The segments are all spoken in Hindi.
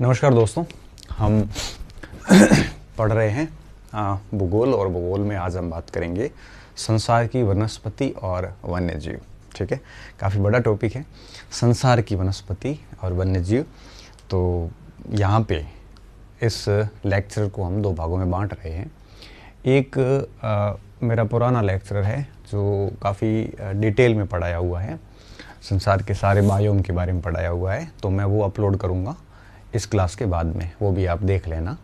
नमस्कार दोस्तों, हम पढ़ रहे हैं भूगोल और भूगोल में आज हम बात करेंगे संसार की वनस्पति और वन्य जीव। ठीक है, काफ़ी बड़ा टॉपिक है संसार की वनस्पति और वन्य जीव। तो यहाँ पे इस लेक्चर को हम दो भागों में बांट रहे हैं। एक मेरा पुराना लेक्चर है जो काफ़ी डिटेल में पढ़ाया हुआ है, संसार के सारे बायोम के बारे में पढ़ाया हुआ है, तो मैं वो अपलोड करूँगा इस क्लास के बाद में, वो भी आप देख लेना।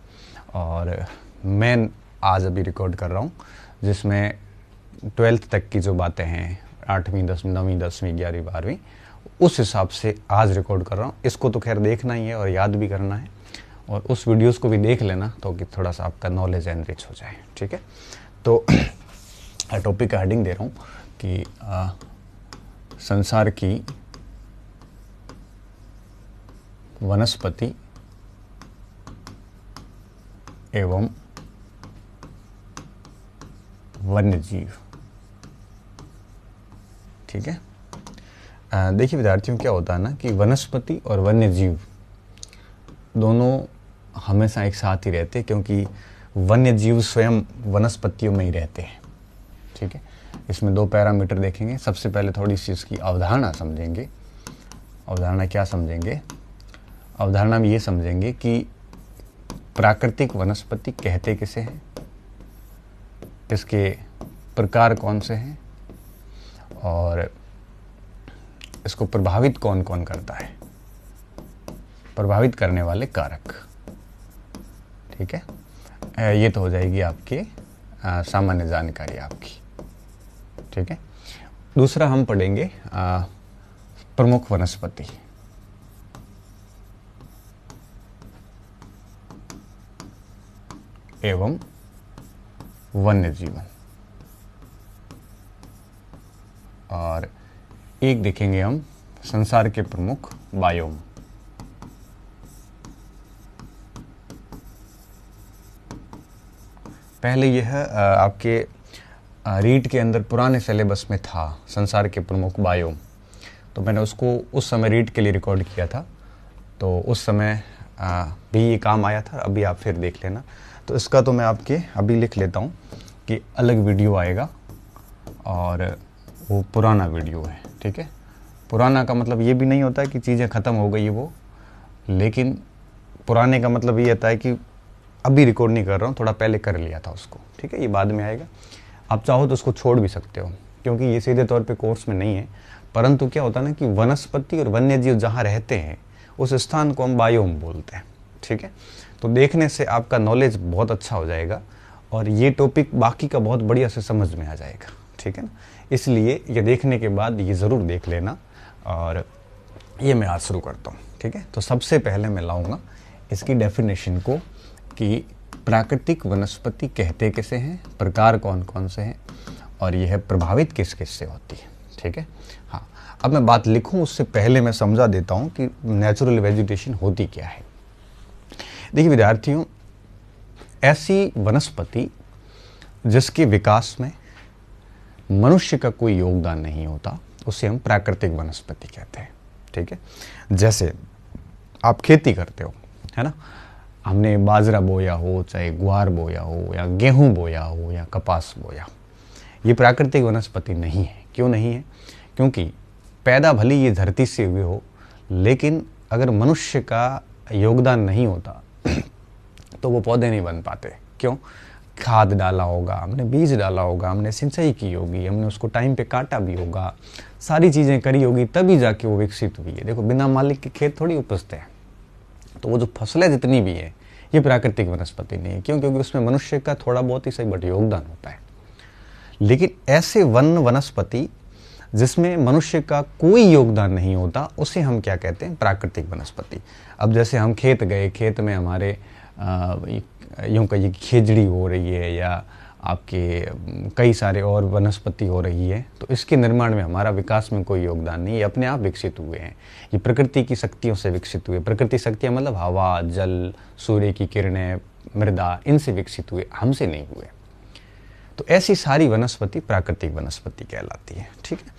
और मैं आज अभी रिकॉर्ड कर रहा हूँ जिसमें 12th तक की जो बातें हैं, 8वीं 10वीं 9वीं 10वीं 11वीं 12वीं, उस हिसाब से आज रिकॉर्ड कर रहा हूँ। इसको तो खैर देखना ही है और याद भी करना है, और उस वीडियोस को भी देख लेना तो कि थोड़ा सा आपका नॉलेज एनरिच हो जाए। ठीक है, तो टॉपिक का हेडिंग दे रहा हूँ कि संसार की वनस्पति एवं वन्य जीव। ठीक है, देखिए विद्यार्थियों, क्या होता है ना कि वनस्पति और वन्य जीव दोनों हमेशा एक साथ ही रहते हैं, क्योंकि वन्य जीव स्वयं वनस्पतियों में ही रहते हैं। ठीक है, इसमें दो पैरामीटर देखेंगे। सबसे पहले थोड़ी सी इसकी अवधारणा समझेंगे। अवधारणा क्या समझेंगे? अवधारणा में ये समझेंगे कि प्राकृतिक वनस्पति कहते किसे हैं, इसके प्रकार कौन से हैं, और इसको प्रभावित कौन कौन करता है, प्रभावित करने वाले कारक। ठीक है, ये तो हो जाएगी आपके सामान्य जानकारी आपकी। ठीक है, दूसरा हम पढ़ेंगे प्रमुख वनस्पति एवं वन्य जीवन, और एक देखेंगे हम संसार के प्रमुख बायोम। पहले यह आपके रीट के अंदर पुराने सिलेबस में था, संसार के प्रमुख बायोम। तो मैंने उसको उस समय रीट के लिए रिकॉर्ड किया था, तो उस समय भी ये काम आया था। अभी आप फिर देख लेना। तो इसका तो मैं आपके अभी लिख लेता हूँ कि अलग वीडियो आएगा, और वो पुराना वीडियो है। ठीक है, पुराना का मतलब ये भी नहीं होता है कि चीज़ें ख़त्म हो गई वो, लेकिन पुराने का मतलब ये होता है कि अभी रिकॉर्ड नहीं कर रहा हूँ, थोड़ा पहले कर लिया था उसको। ठीक है, ये बाद में आएगा। आप चाहो तो उसको छोड़ भी सकते हो, क्योंकि ये सीधे तौर पे कोर्स में नहीं है। परंतु क्या होता है ना कि वनस्पति और वन्य जीव जहाँ रहते हैं उस स्थान को हम बायोम बोलते हैं। ठीक है, तो देखने से आपका नॉलेज बहुत अच्छा हो जाएगा, और ये टॉपिक बाकी का बहुत बढ़िया से समझ में आ जाएगा। ठीक है ना, इसलिए ये देखने के बाद ये ज़रूर देख लेना। और ये मैं आज शुरू करता हूँ। ठीक है, तो सबसे पहले मैं लाऊंगा इसकी डेफिनेशन को कि प्राकृतिक वनस्पति कहते किसे हैं, प्रकार कौन कौन से हैं, और यह प्रभावित किस किस से होती है। ठीक है, हाँ, अब मैं बात लिखूं उससे पहले मैं समझा देता हूं कि नेचुरल वेजिटेशन होती क्या है। देखिए विद्यार्थियों, ऐसी वनस्पति जिसके विकास में मनुष्य का कोई योगदान नहीं होता, उसे हम प्राकृतिक वनस्पति कहते हैं। ठीक है, जैसे आप खेती करते हो, है ना, हमने बाजरा बोया हो, चाहे ग्वार बोया हो, या गेहूं बोया हो, या कपास बोया, ये प्राकृतिक वनस्पति नहीं है। क्यों नहीं है? क्योंकि पैदा भले ये धरती से हुए हो, लेकिन अगर मनुष्य का योगदान नहीं होता तो वो पौधे नहीं बन पाते। क्यों? खाद डाला होगा, हमने बीज डाला होगा, हमने सिंचाई की होगी, हमने उसको टाइम पे काटा भी होगा, सारी चीज़ें करी होगी, तभी जाके वो विकसित हुई है। देखो, बिना मालिक के खेत थोड़ी उपजते हैं। तो वो जो फसलें जितनी भी है, ये प्राकृतिक वनस्पति नहीं है। क्यों? क्योंकि उसमें मनुष्य का थोड़ा बहुत ही सही बट योगदान होता है। लेकिन ऐसे वनस्पति जिसमें मनुष्य का कोई योगदान नहीं होता, उसे हम क्या कहते हैं? प्राकृतिक वनस्पति। अब जैसे हम खेत गए, खेत में हमारे यूँ कहिए खेजड़ी हो रही है, या आपके कई सारे और वनस्पति हो रही है, तो इसके निर्माण में हमारा विकास में कोई योगदान नहीं है। अपने आप विकसित हुए हैं, ये प्रकृति की शक्तियों से विकसित हुए। प्रकृति शक्तियाँ मतलब हवा, जल, सूर्य की किरणें, मृदा, इनसे विकसित हुए, हमसे नहीं हुए। तो ऐसी सारी वनस्पति प्राकृतिक वनस्पति कहलाती है। ठीक है,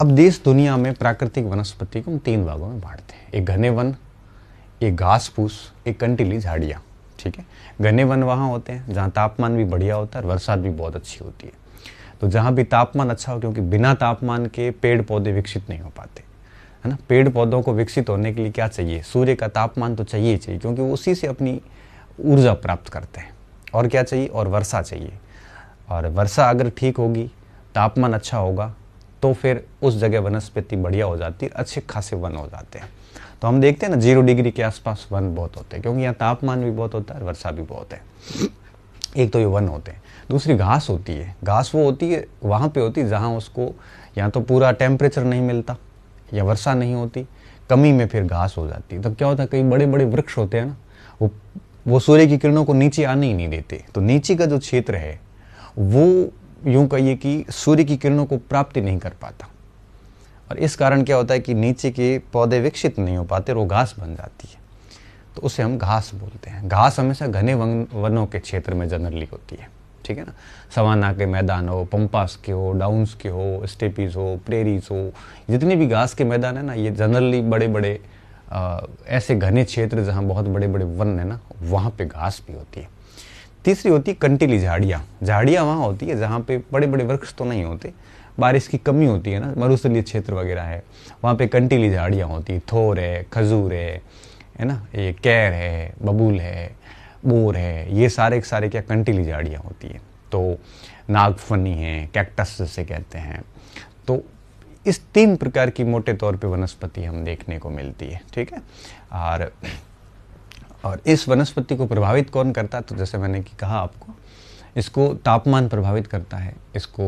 अब देश दुनिया में प्राकृतिक वनस्पति को हम 3 भागों में बांटते हैं। एक घने वन, एक घास फूस, एक कंटीली झाड़ियाँ, ठीक है। घने वन वहाँ होते हैं जहाँ तापमान भी बढ़िया होता है और बरसात भी बहुत अच्छी होती है। तो जहाँ भी तापमान अच्छा हो, क्योंकि बिना तापमान के पेड़ पौधे विकसित नहीं हो पाते, है ना। पेड़ पौधों को विकसित होने के लिए क्या चाहिए? सूर्य का तापमान तो चाहिए ही चाहिए, क्योंकि वो उसी से अपनी ऊर्जा प्राप्त करते हैं। और क्या चाहिए? और वर्षा चाहिए। और वर्षा अगर ठीक होगी, तापमान अच्छा होगा, तो फिर उस जगह वनस्पति बढ़िया हो जाती है, अच्छे खासे वन हो जाते हैं। तो हम देखते हैं ना 0 डिग्री के आसपास वन बहुत होते हैं, क्योंकि यहाँ तापमान भी बहुत होता है, वर्षा भी बहुत है। एक तो ये वन होते हैं। दूसरी घास होती है। घास वो होती है, वहाँ पे होती है जहाँ उसको या तो पूरा टेम्परेचर नहीं मिलता या वर्षा नहीं होती, कमी में फिर घास हो जाती है। तब क्या होता है, कई बड़े बड़े वृक्ष होते हैं ना, वो सूर्य की किरणों को नीचे आने ही नहीं देते। तो नीचे का जो क्षेत्र है वो यूं कहिए कि सूर्य की किरणों को प्राप्ति नहीं कर पाता, और इस कारण क्या होता है कि नीचे के पौधे विकसित नहीं हो पाते और वो घास बन जाती है। तो उसे हम घास बोलते हैं। घास हमेशा घने वनों के क्षेत्र में जनरली होती है, ठीक है ना। सवाना के मैदान हो, पंपास के हो, डाउन्स के हो, स्टेपीज हो, प्रेरीज हो, जितने भी घास के मैदान है ना, ये जनरली बड़े बड़े ऐसे घने क्षेत्र जहाँ बहुत बड़े बड़े वन है ना, वहाँ पे घास भी होती है। तीसरी होती है कंटीली झाड़ियाँ। झाड़ियाँ वहाँ होती है जहाँ पे बड़े बड़े वृक्ष तो नहीं होते, बारिश की कमी होती है ना, मरुस्थलीय क्षेत्र वगैरह है, वहाँ पे कंटीली झाड़ियाँ होती है। थोर है, खजूर है ना, ये कैर है, बबूल है, बोर है, ये सारे के सारे क्या कंटीली झाड़ियाँ होती है। तो नागफनी है, कैक्टस जिसे कहते हैं। तो इस 3 प्रकार की मोटे तौर पे वनस्पति हम देखने को मिलती है, ठीक है। और इस वनस्पति को प्रभावित कौन करता है? तो जैसे मैंने कहा आपको, इसको तापमान प्रभावित करता है, इसको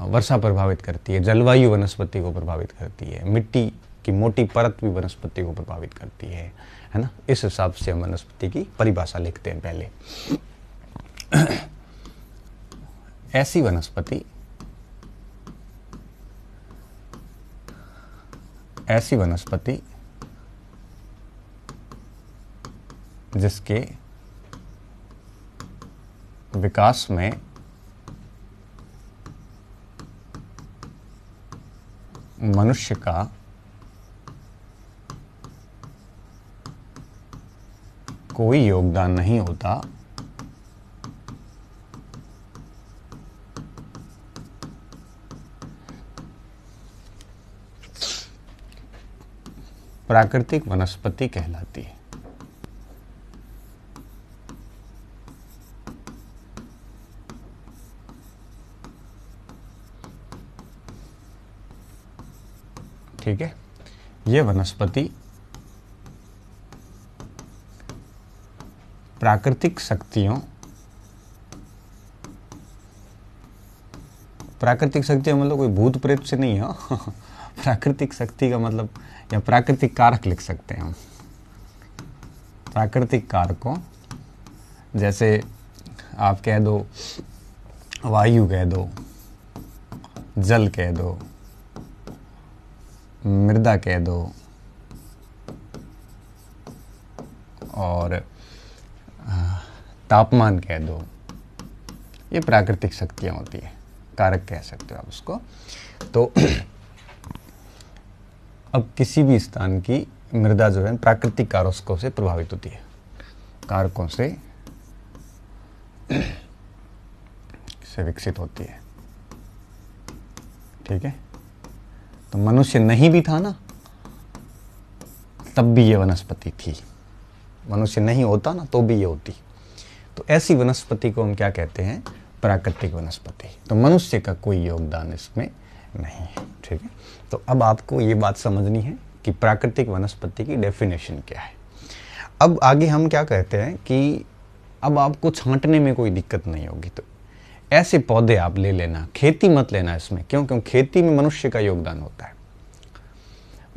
वर्षा प्रभावित करती है, जलवायु वनस्पति को प्रभावित करती है, मिट्टी की मोटी परत भी वनस्पति को प्रभावित करती है ना। इस हिसाब से हम वनस्पति की परिभाषा लिखते हैं पहले। ऐसी वनस्पति जिसके विकास में मनुष्य का कोई योगदान नहीं होता, प्राकृतिक वनस्पति कहलाती है। ठीक है, ये वनस्पति प्राकृतिक शक्तियों मतलब कोई भूत प्रेत से नहीं है। प्राकृतिक शक्ति का मतलब, या प्राकृतिक कारक लिख सकते हैं हम। प्राकृतिक कारकों, जैसे आप कह दो वायु, कह दो जल, कह दो मृदा, कह दो, और तापमान कह दो। ये प्राकृतिक शक्तियाँ होती है, कारक कह सकते हो आप उसको। तो अब किसी भी स्थान की मृदा जो है प्राकृतिक कारकों से प्रभावित होती है, कारकों से विकसित होती है, ठीक है। तो मनुष्य नहीं भी था ना, तब भी ये वनस्पति थी। मनुष्य नहीं होता ना, तो भी ये होती। तो ऐसी वनस्पति को हम क्या कहते हैं? प्राकृतिक वनस्पति। तो मनुष्य का कोई योगदान इसमें नहीं है, ठीक है। तो अब आपको ये बात समझनी है कि प्राकृतिक वनस्पति की डेफिनेशन क्या है। अब आगे हम क्या कहते हैं कि अब आपको छांटने में कोई दिक्कत नहीं होगी, तो ऐसे पौधे आप ले लेना, खेती मत लेना इसमें। क्यों? क्योंकि खेती में मनुष्य का योगदान होता है,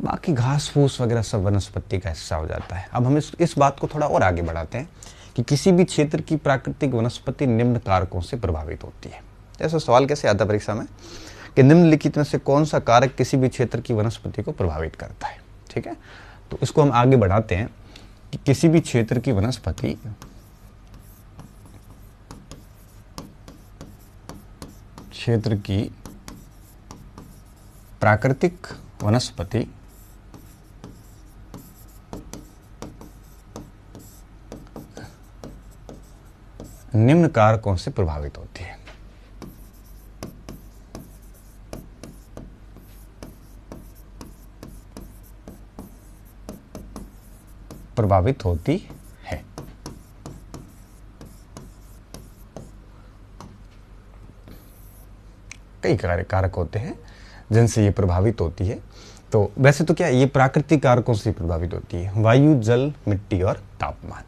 बाकी घास फूस वगैरह सब वनस्पति का हिस्सा हो जाता है। अब हम इस बात को थोड़ा और आगे बढ़ाते हैं कि किसी भी क्षेत्र की प्राकृतिक वनस्पति निम्न कारकों से प्रभावित होती है। जैसे सवाल कैसे आता है परीक्षा में कि निम्नलिखित में से कौन सा कारक किसी भी क्षेत्र की वनस्पति को प्रभावित करता है, ठीक है। तो इसको हम आगे बढ़ाते हैं कि किसी भी क्षेत्र की वनस्पति प्राकृतिक वनस्पति निम्न कारकों से प्रभावित होती है। प्रभावित होती है। कई कारक होते हैं जिनसे ये प्रभावित होती है। तो वैसे तो क्या ये प्राकृतिक कारकों से प्रभावित होती है, वायु, जल, मिट्टी और तापमान।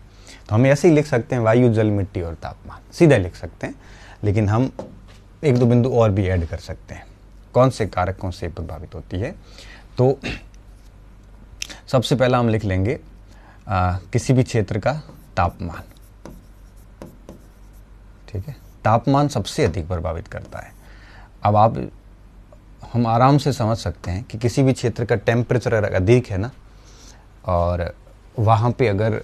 तो हम ऐसे ही लिख सकते हैं वायु, जल, मिट्टी और तापमान, सीधा लिख सकते हैं, लेकिन हम एक दो बिंदु और भी ऐड कर सकते हैं कौन से कारकों से प्रभावित होती है। तो सबसे पहला हम लिख लेंगे किसी भी क्षेत्र का तापमान। ठीक है, तापमान सबसे अधिक प्रभावित करता है। अब हम आराम से समझ सकते हैं कि किसी भी क्षेत्र का टेम्परेचर अगर अधिक है ना, और वहाँ पे अगर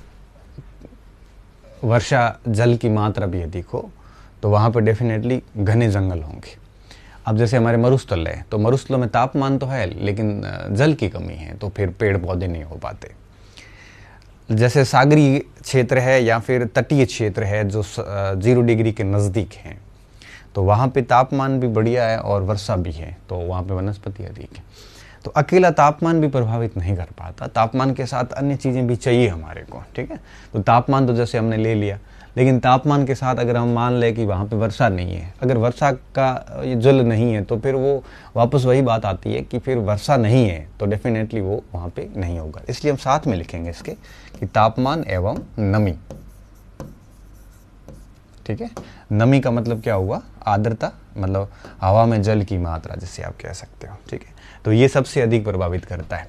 वर्षा जल की मात्रा भी अधिक हो, तो वहाँ पे डेफिनेटली घने जंगल होंगे। अब जैसे हमारे मरुस्थल है, तो मरुस्थलों में तापमान तो है लेकिन जल की कमी है, तो फिर पेड़ पौधे नहीं हो पाते। जैसे सागरीय क्षेत्र है या फिर तटीय क्षेत्र है जो 0 डिग्री के नज़दीक हैं, तो वहाँ पे तापमान भी बढ़िया है और वर्षा भी है, तो वहाँ पे वनस्पति अधिक है। तो अकेला तापमान भी प्रभावित नहीं कर पाता, तापमान के साथ अन्य चीज़ें भी चाहिए हमारे को। ठीक है, तो तापमान तो जैसे हमने ले लिया, लेकिन तापमान के साथ अगर हम मान लें कि वहाँ पे वर्षा नहीं है, अगर वर्षा का ये जल नहीं है, तो फिर वो वापस वही बात आती है कि फिर वर्षा नहीं है तो डेफिनेटली वो वहाँ पे नहीं होगा। इसलिए हम साथ में लिखेंगे इसके कि तापमान एवं नमी। ठीक है, नमी का मतलब क्या हुआ, आर्द्रता, मतलब हवा में जल की मात्रा जिसे आप कह सकते हो। ठीक है, तो ये सबसे अधिक प्रभावित करता है।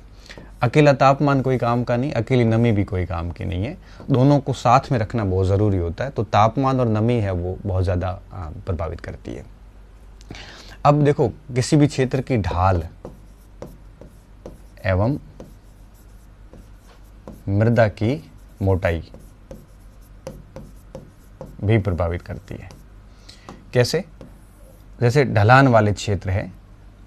अकेला तापमान कोई काम का नहीं, अकेली नमी भी कोई काम की नहीं है, दोनों को साथ में रखना बहुत ज़रूरी होता है। तो तापमान और नमी है वो बहुत ज़्यादा प्रभावित करती है। अब देखो, किसी भी क्षेत्र की ढाल एवं मृदा की मोटाई भी प्रभावित करती है। कैसे? जैसे ढलान वाले क्षेत्र है,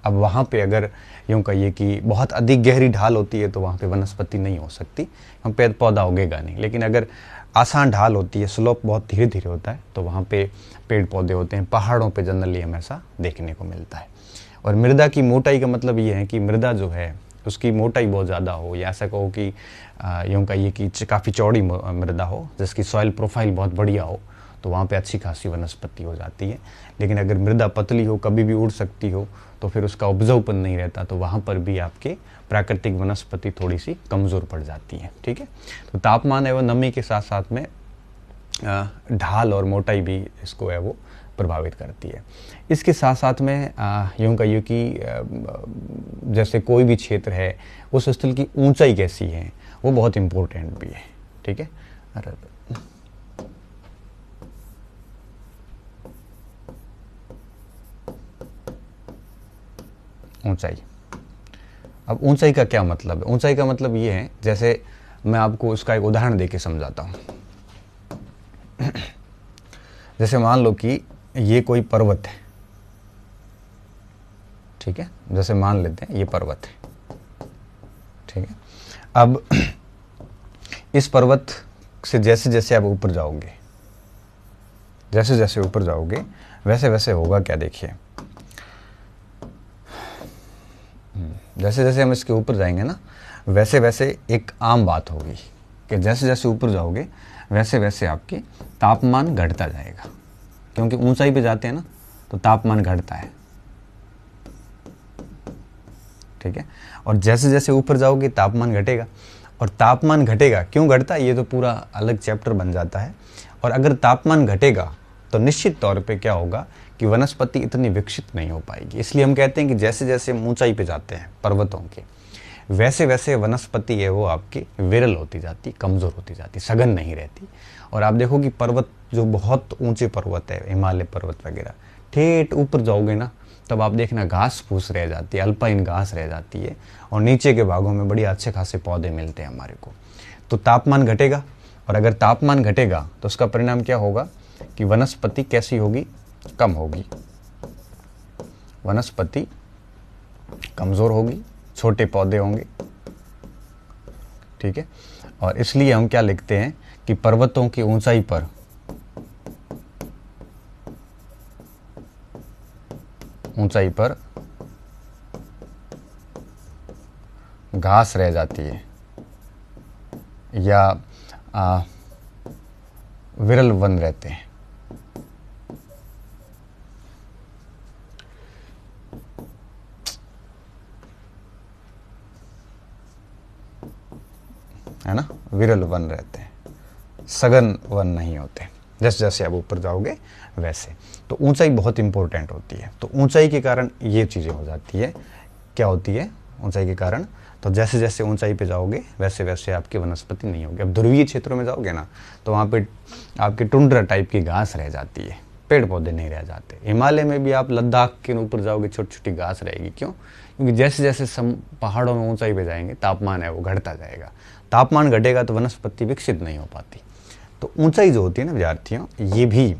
अब वहाँ पे अगर यूँ कहिए कि बहुत अधिक गहरी ढाल होती है तो वहाँ पे वनस्पति नहीं हो सकती, वहाँ पेड़ पौधा उगेगा नहीं। लेकिन अगर आसान ढाल होती है, स्लोप बहुत धीरे धीरे होता है, तो वहाँ पे पेड़ पौधे होते हैं। पहाड़ों पे जनरली हमें ऐसा देखने को मिलता है। और मृदा की मोटाई का मतलब ये है कि मृदा जो है उसकी मोटाई बहुत ज़्यादा हो, या ऐसा कहो कि यूँ कहिए कि काफ़ी चौड़ी मृदा हो, जिसकी सॉइल प्रोफाइल बहुत बढ़िया हो, तो वहाँ पे अच्छी खासी वनस्पति हो जाती है। लेकिन अगर मृदा पतली हो, कभी भी उड़ सकती हो, तो फिर उसका उपजाऊपन नहीं रहता, तो वहाँ पर भी आपके प्राकृतिक वनस्पति थोड़ी सी कमज़ोर पड़ जाती है। ठीक है, तो तापमान एवं नमी के साथ साथ में ढाल और मोटाई भी इसको है वो प्रभावित करती है। इसके साथ साथ में यूँ कहिए कि जैसे कोई भी क्षेत्र है, उस स्थल की ऊंचाई कैसी है वो बहुत इम्पोर्टेंट भी है। ठीक है, ऊंचाई। अब ऊंचाई का क्या मतलब है? ऊंचाई का मतलब ये है, जैसे मैं आपको इसका एक उदाहरण देके समझाता हूँ। जैसे मान लो कि ये कोई पर्वत है, ठीक है, जैसे मान लेते हैं ये पर्वत है, ठीक है। अब इस पर्वत से जैसे जैसे आप ऊपर जाओगे, जैसे जैसे ऊपर जाओगे वैसे वैसे होगा क्या, देखिए, जैसे जैसे हम इसके ऊपर जाएंगे ना, वैसे वैसे एक आम बात होगी कि जैसे जैसे ऊपर जाओगे वैसे वैसे आपके तापमान घटता जाएगा, क्योंकि ऊंचाई पे जाते हैं ना तो तापमान घटता है। ठीक है, और जैसे जैसे ऊपर जाओगे तापमान घटेगा, और तापमान घटेगा, क्यों घटता है ये तो पूरा अलग चैप्टर बन जाता है। और अगर तापमान घटेगा तो निश्चित तौर पे क्या होगा कि वनस्पति इतनी विकसित नहीं हो पाएगी। इसलिए हम कहते हैं कि जैसे जैसे ऊंचाई पे जाते हैं पर्वतों के, वैसे वैसे वनस्पति है वो आपकी विरल होती जाती, कमज़ोर होती जाती, सघन नहीं रहती। और आप देखो कि पर्वत जो बहुत ऊंचे पर्वत है, हिमालय पर्वत वगैरह, ठेठ ऊपर जाओगे ना तब आप देखना घास फूस रह जाती है, अल्पाइन घास रह जाती है, और नीचे के भागों में बड़ी अच्छे खासे पौधे मिलते हैं हमारे को। तो तापमान घटेगा, और अगर तापमान घटेगा तो उसका परिणाम क्या होगा कि वनस्पति कैसी होगी, कम होगी, वनस्पति कमज़ोर होगी, छोटे पौधे होंगे। ठीक है, और इसलिए हम क्या लिखते हैं कि पर्वतों की ऊंचाई पर ऊंचाई पर घास रह जाती है या विरल वन रहते हैं। है ना, विरल वन रहते हैं, सघन वन नहीं होते। जैसे जैसे आप ऊपर जाओगे वैसे। तो ऊंचाई बहुत इंपॉर्टेंट होती है। तो ऊंचाई के कारण ये चीज़ें हो जाती है। क्या होती है ऊंचाई के कारण? तो जैसे जैसे ऊंचाई पे जाओगे वैसे वैसे आपकी वनस्पति नहीं होगी। अब ध्रुवीय क्षेत्रों में जाओगे ना तो वहाँ पे आपकी टुंड्रा टाइप की घास रह जाती है, पेड़ पौधे नहीं रह जाते। हिमालय में भी आप लद्दाख के ऊपर जाओगे छोटी छोटी घास रहेगी। क्यों? क्योंकि जैसे जैसे पहाड़ों में ऊंचाई पे जाएंगे तापमान है वो घटता जाएगा। तापमान घटेगा तो वनस्पति विकसित नहीं हो पाती। तो ऊंचाई जो होती है ना विद्यार्थियों, ये भी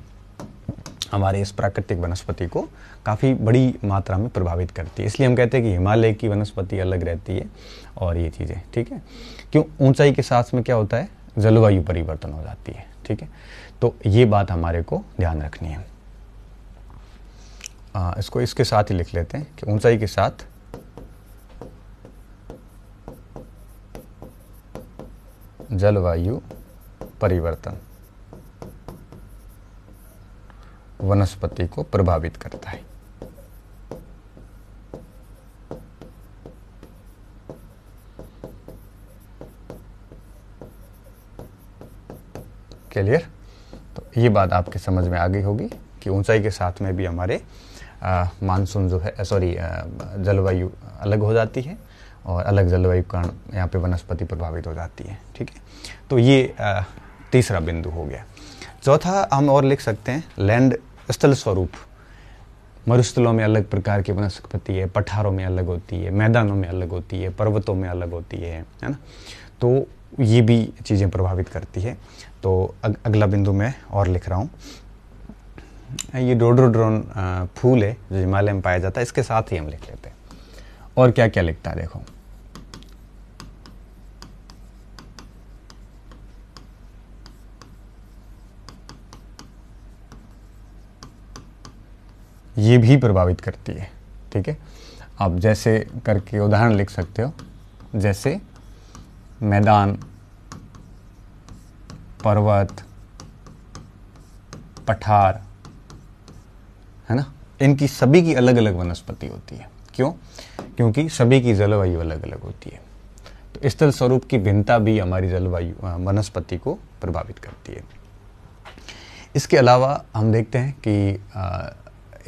हमारे इस प्राकृतिक वनस्पति को काफ़ी बड़ी मात्रा में प्रभावित करती है। इसलिए हम कहते हैं कि हिमालय की वनस्पति अलग रहती है और ये चीज़ें, ठीक है। क्यों? ऊंचाई के साथ में क्या होता है, जलवायु परिवर्तन हो जाती है, ठीक है। तो ये बात हमारे को ध्यान रखनी है। इसको इसके साथ ही लिख लेते हैं कि ऊंचाई के साथ जलवायु परिवर्तन वनस्पति को प्रभावित करता है। क्लियर? तो ये बात आपके समझ में आ गई होगी कि ऊंचाई के साथ में भी हमारे मानसून जो है जलवायु अलग हो जाती है और अलग जलवायु के कारण यहाँ पे वनस्पति प्रभावित हो जाती है, ठीक है। तो ये तीसरा बिंदु हो गया। चौथा हम और लिख सकते हैं लैंड स्थल स्वरूप। मरुस्थलों में अलग प्रकार की वनस्पति है, पठारों में अलग होती है, मैदानों में अलग होती है, पर्वतों में अलग होती है ना। तो ये भी चीज़ें प्रभावित करती है। तो अगला बिंदु मैं और लिख रहा हूँ, ये डोडोड्रोन फूल है जो हिमालय में पाया जाता है, इसके साथ ही हम लिख लेते हैं। और क्या क्या लिखता है देखो, ये भी प्रभावित करती है, ठीक है। आप जैसे करके उदाहरण लिख सकते हो, जैसे मैदान, पर्वत, पठार, है ना, इनकी सभी की अलग अलग वनस्पति होती है। क्यों? क्योंकि सभी की जलवायु अलग अलग होती है। तो स्थल स्वरूप की भिन्नता भी हमारी जलवायु वनस्पति को प्रभावित करती है। इसके अलावा हम देखते हैं कि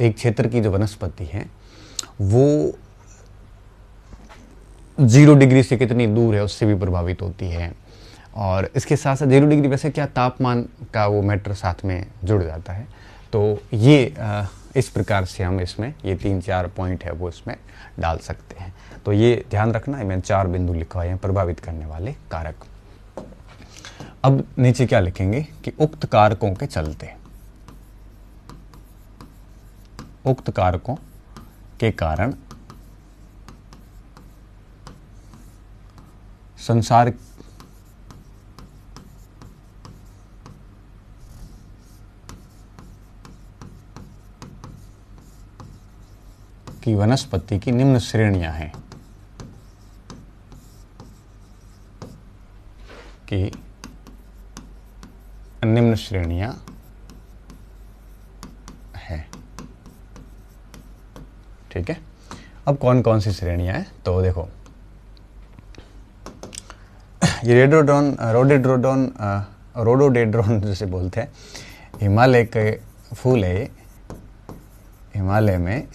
एक क्षेत्र की जो वनस्पति है वो 0 डिग्री से कितनी दूर है उससे भी प्रभावित होती है। और इसके साथ साथ 0 डिग्री वैसे क्या तापमान का वो मैटर साथ में जुड़ जाता है। तो ये इस प्रकार से हम इसमें ये 3-4 पॉइंट है वो इसमें डाल सकते हैं। तो ये ध्यान रखना है, मैंने 4 बिंदु लिखवाए हैं प्रभावित करने वाले कारक। अब नीचे क्या लिखेंगे कि उक्त कारकों के चलते, उक्त कारकों के कारण संसार की वनस्पति की निम्न श्रेणियां हैं कि निम्न श्रेणियां हैं, ठीक है। अब कौन कौन सी श्रेणियां हैं तो देखो, ये रोडोडेड्रोन जिसे बोलते हैं, हिमालय के फूल है, हिमालय में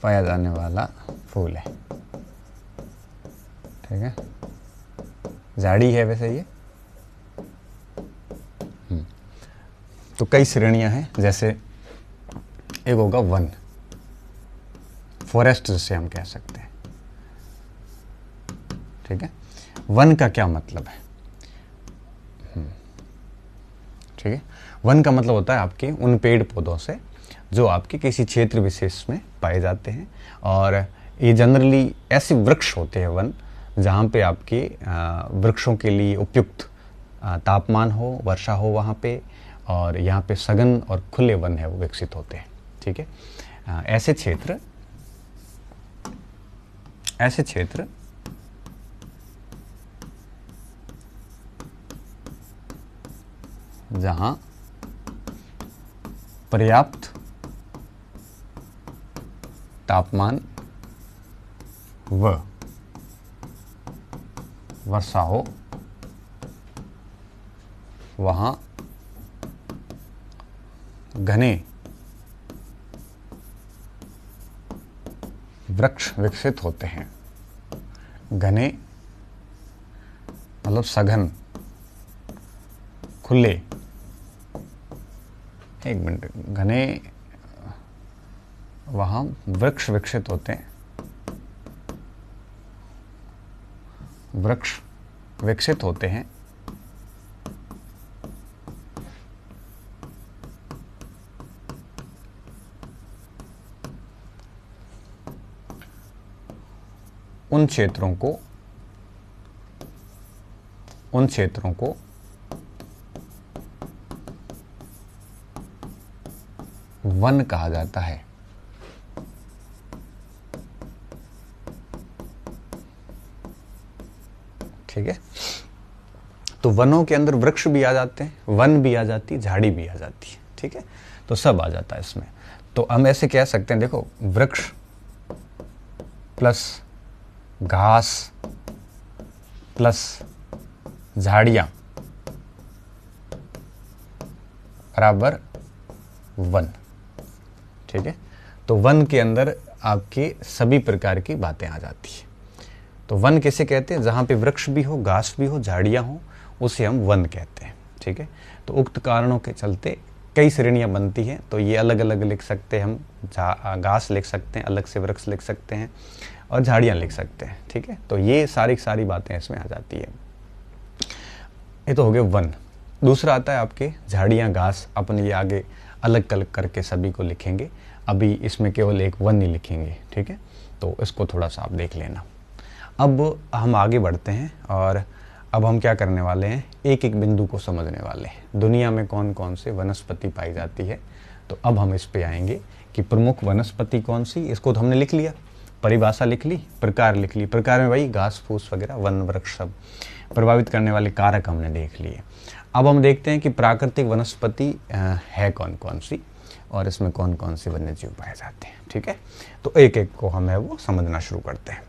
पाया जाने वाला फूल है, ठीक है। झाड़ी है वैसे ये। तो कई श्रेणियां हैं, जैसे एक होगा वन, फॉरेस्ट जिसे हम कह सकते हैं, ठीक है। वन का क्या मतलब है? ठीक है, वन का मतलब होता है आपके उन पेड़ पौधों से जो आपके किसी क्षेत्र विशेष में पाए जाते हैं। और ये जनरली ऐसे वृक्ष होते हैं वन जहाँ पे आपके वृक्षों के लिए उपयुक्त तापमान हो, वर्षा हो वहाँ पे, और यहाँ पे सघन और खुले वन है वो विकसित होते हैं, ठीक है। ऐसे क्षेत्र जहां पर्याप्त तापमान व वर्षा हो वहां घने वृक्ष विकसित होते हैं। घने मतलब सघन, खुले, एक मिनट, घने वहां वृक्ष विकसित होते हैं, वृक्ष विकसित होते हैं उन क्षेत्रों को वन कहा जाता है। ठीक है, तो वनों के अंदर वृक्ष भी आ जाते हैं, वन भी आ जाती है, झाड़ी भी आ जाती है। ठीक है, तो सब आ जाता है इसमें। तो हम ऐसे कह सकते हैं, देखो, वृक्ष प्लस घास प्लस झाड़ियां बराबर वन। ठीक है, तो वन के अंदर आपके सभी प्रकार की बातें आ जाती है। तो वन किसे कहते हैं? जहां पे वृक्ष भी हो, घास भी हो, झाड़ियां हो, उसे हम वन कहते हैं। ठीक है, तो उक्त कारणों के चलते कई श्रेणियां बनती हैं। तो ये अलग अलग लिख सकते हैं हम, घास लिख सकते हैं, अलग से वृक्ष लिख सकते हैं, और झाड़ियां लिख सकते हैं। ठीक है, तो ये सारी बातें इसमें आ जाती है। ये तो हो गए वन। दूसरा आता है आपके झाड़ियां, घास। अपन ये आगे अलग अलग करके सभी को लिखेंगे, अभी इसमें केवल एक वन ही लिखेंगे। ठीक है, तो इसको थोड़ा सा आप देख लेना। अब हम आगे बढ़ते हैं और अब हम क्या करने वाले हैं, एक एक बिंदु को समझने वाले हैं। दुनिया में कौन कौन से वनस्पति पाई जाती है, तो अब हम इस पे आएंगे कि प्रमुख वनस्पति कौन सी। इसको तो हमने लिख लिया, परिभाषा लिख ली, प्रकार लिख ली। प्रकार में वही घास फूस वगैरह, वन वृक्ष, सब प्रभावित करने वाले कारक हमने देख लिए। अब हम देखते हैं कि प्राकृतिक वनस्पति है कौन कौन सी और इसमें कौन कौन से वन्य जीव पाए जाते हैं। ठीक है, तो एक एक को हम है वो समझना शुरू करते हैं।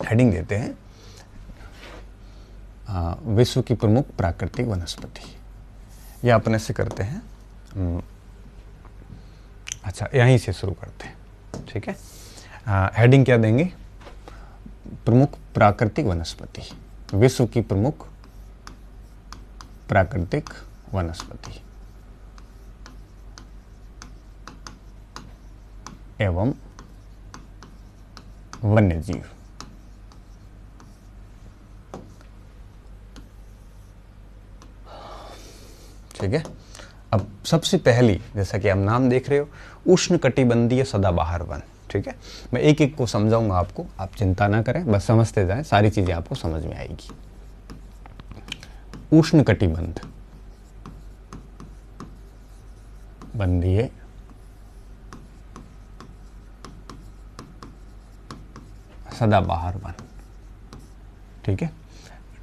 हेडिंग देते हैं विश्व की प्रमुख प्राकृतिक वनस्पति। यह अपन ऐसे करते हैं, अच्छा यहीं से शुरू करते हैं। ठीक है, हेडिंग क्या देंगे? प्रमुख प्राकृतिक वनस्पति, विश्व की प्रमुख प्राकृतिक वनस्पति एवं वन्य जीव। ठीक है, अब सबसे पहली, जैसा कि आप नाम देख रहे हो, उष्णकटिबंधीय सदाबहार वन। ठीक है, मैं एक एक को समझाऊंगा आपको, आप चिंता ना करें, बस समझते जाएं, सारी चीजें आपको समझ में आएगी। उष्णकटिबंध बंधीय सदाबहार वन। ठीक है,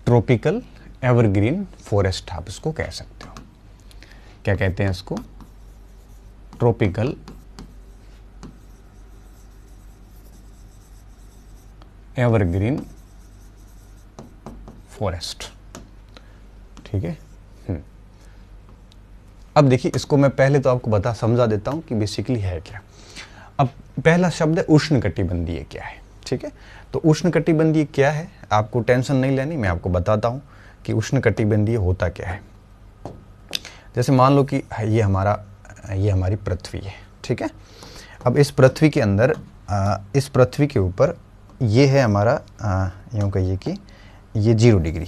ट्रॉपिकल एवरग्रीन फॉरेस्ट आप इसको कह सकते हो। क्या कहते हैं इसको? Tropical evergreen forest. ठीक है, अब देखिए, इसको मैं पहले तो आपको समझा देता हूं कि बेसिकली है क्या। अब पहला शब्द है उष्णकटिबंधीय। क्या है? ठीक है, तो उष्णकटिबंधीय क्या है, आपको टेंशन नहीं लेनी, मैं आपको बताता हूं कि उष्णकटिबंधीय होता क्या है। जैसे मान लो कि ये हमारी पृथ्वी है। ठीक है, अब इस पृथ्वी के अंदर, इस पृथ्वी के ऊपर ये है हमारा, यूँ कहिए कि ये 0 डिग्री।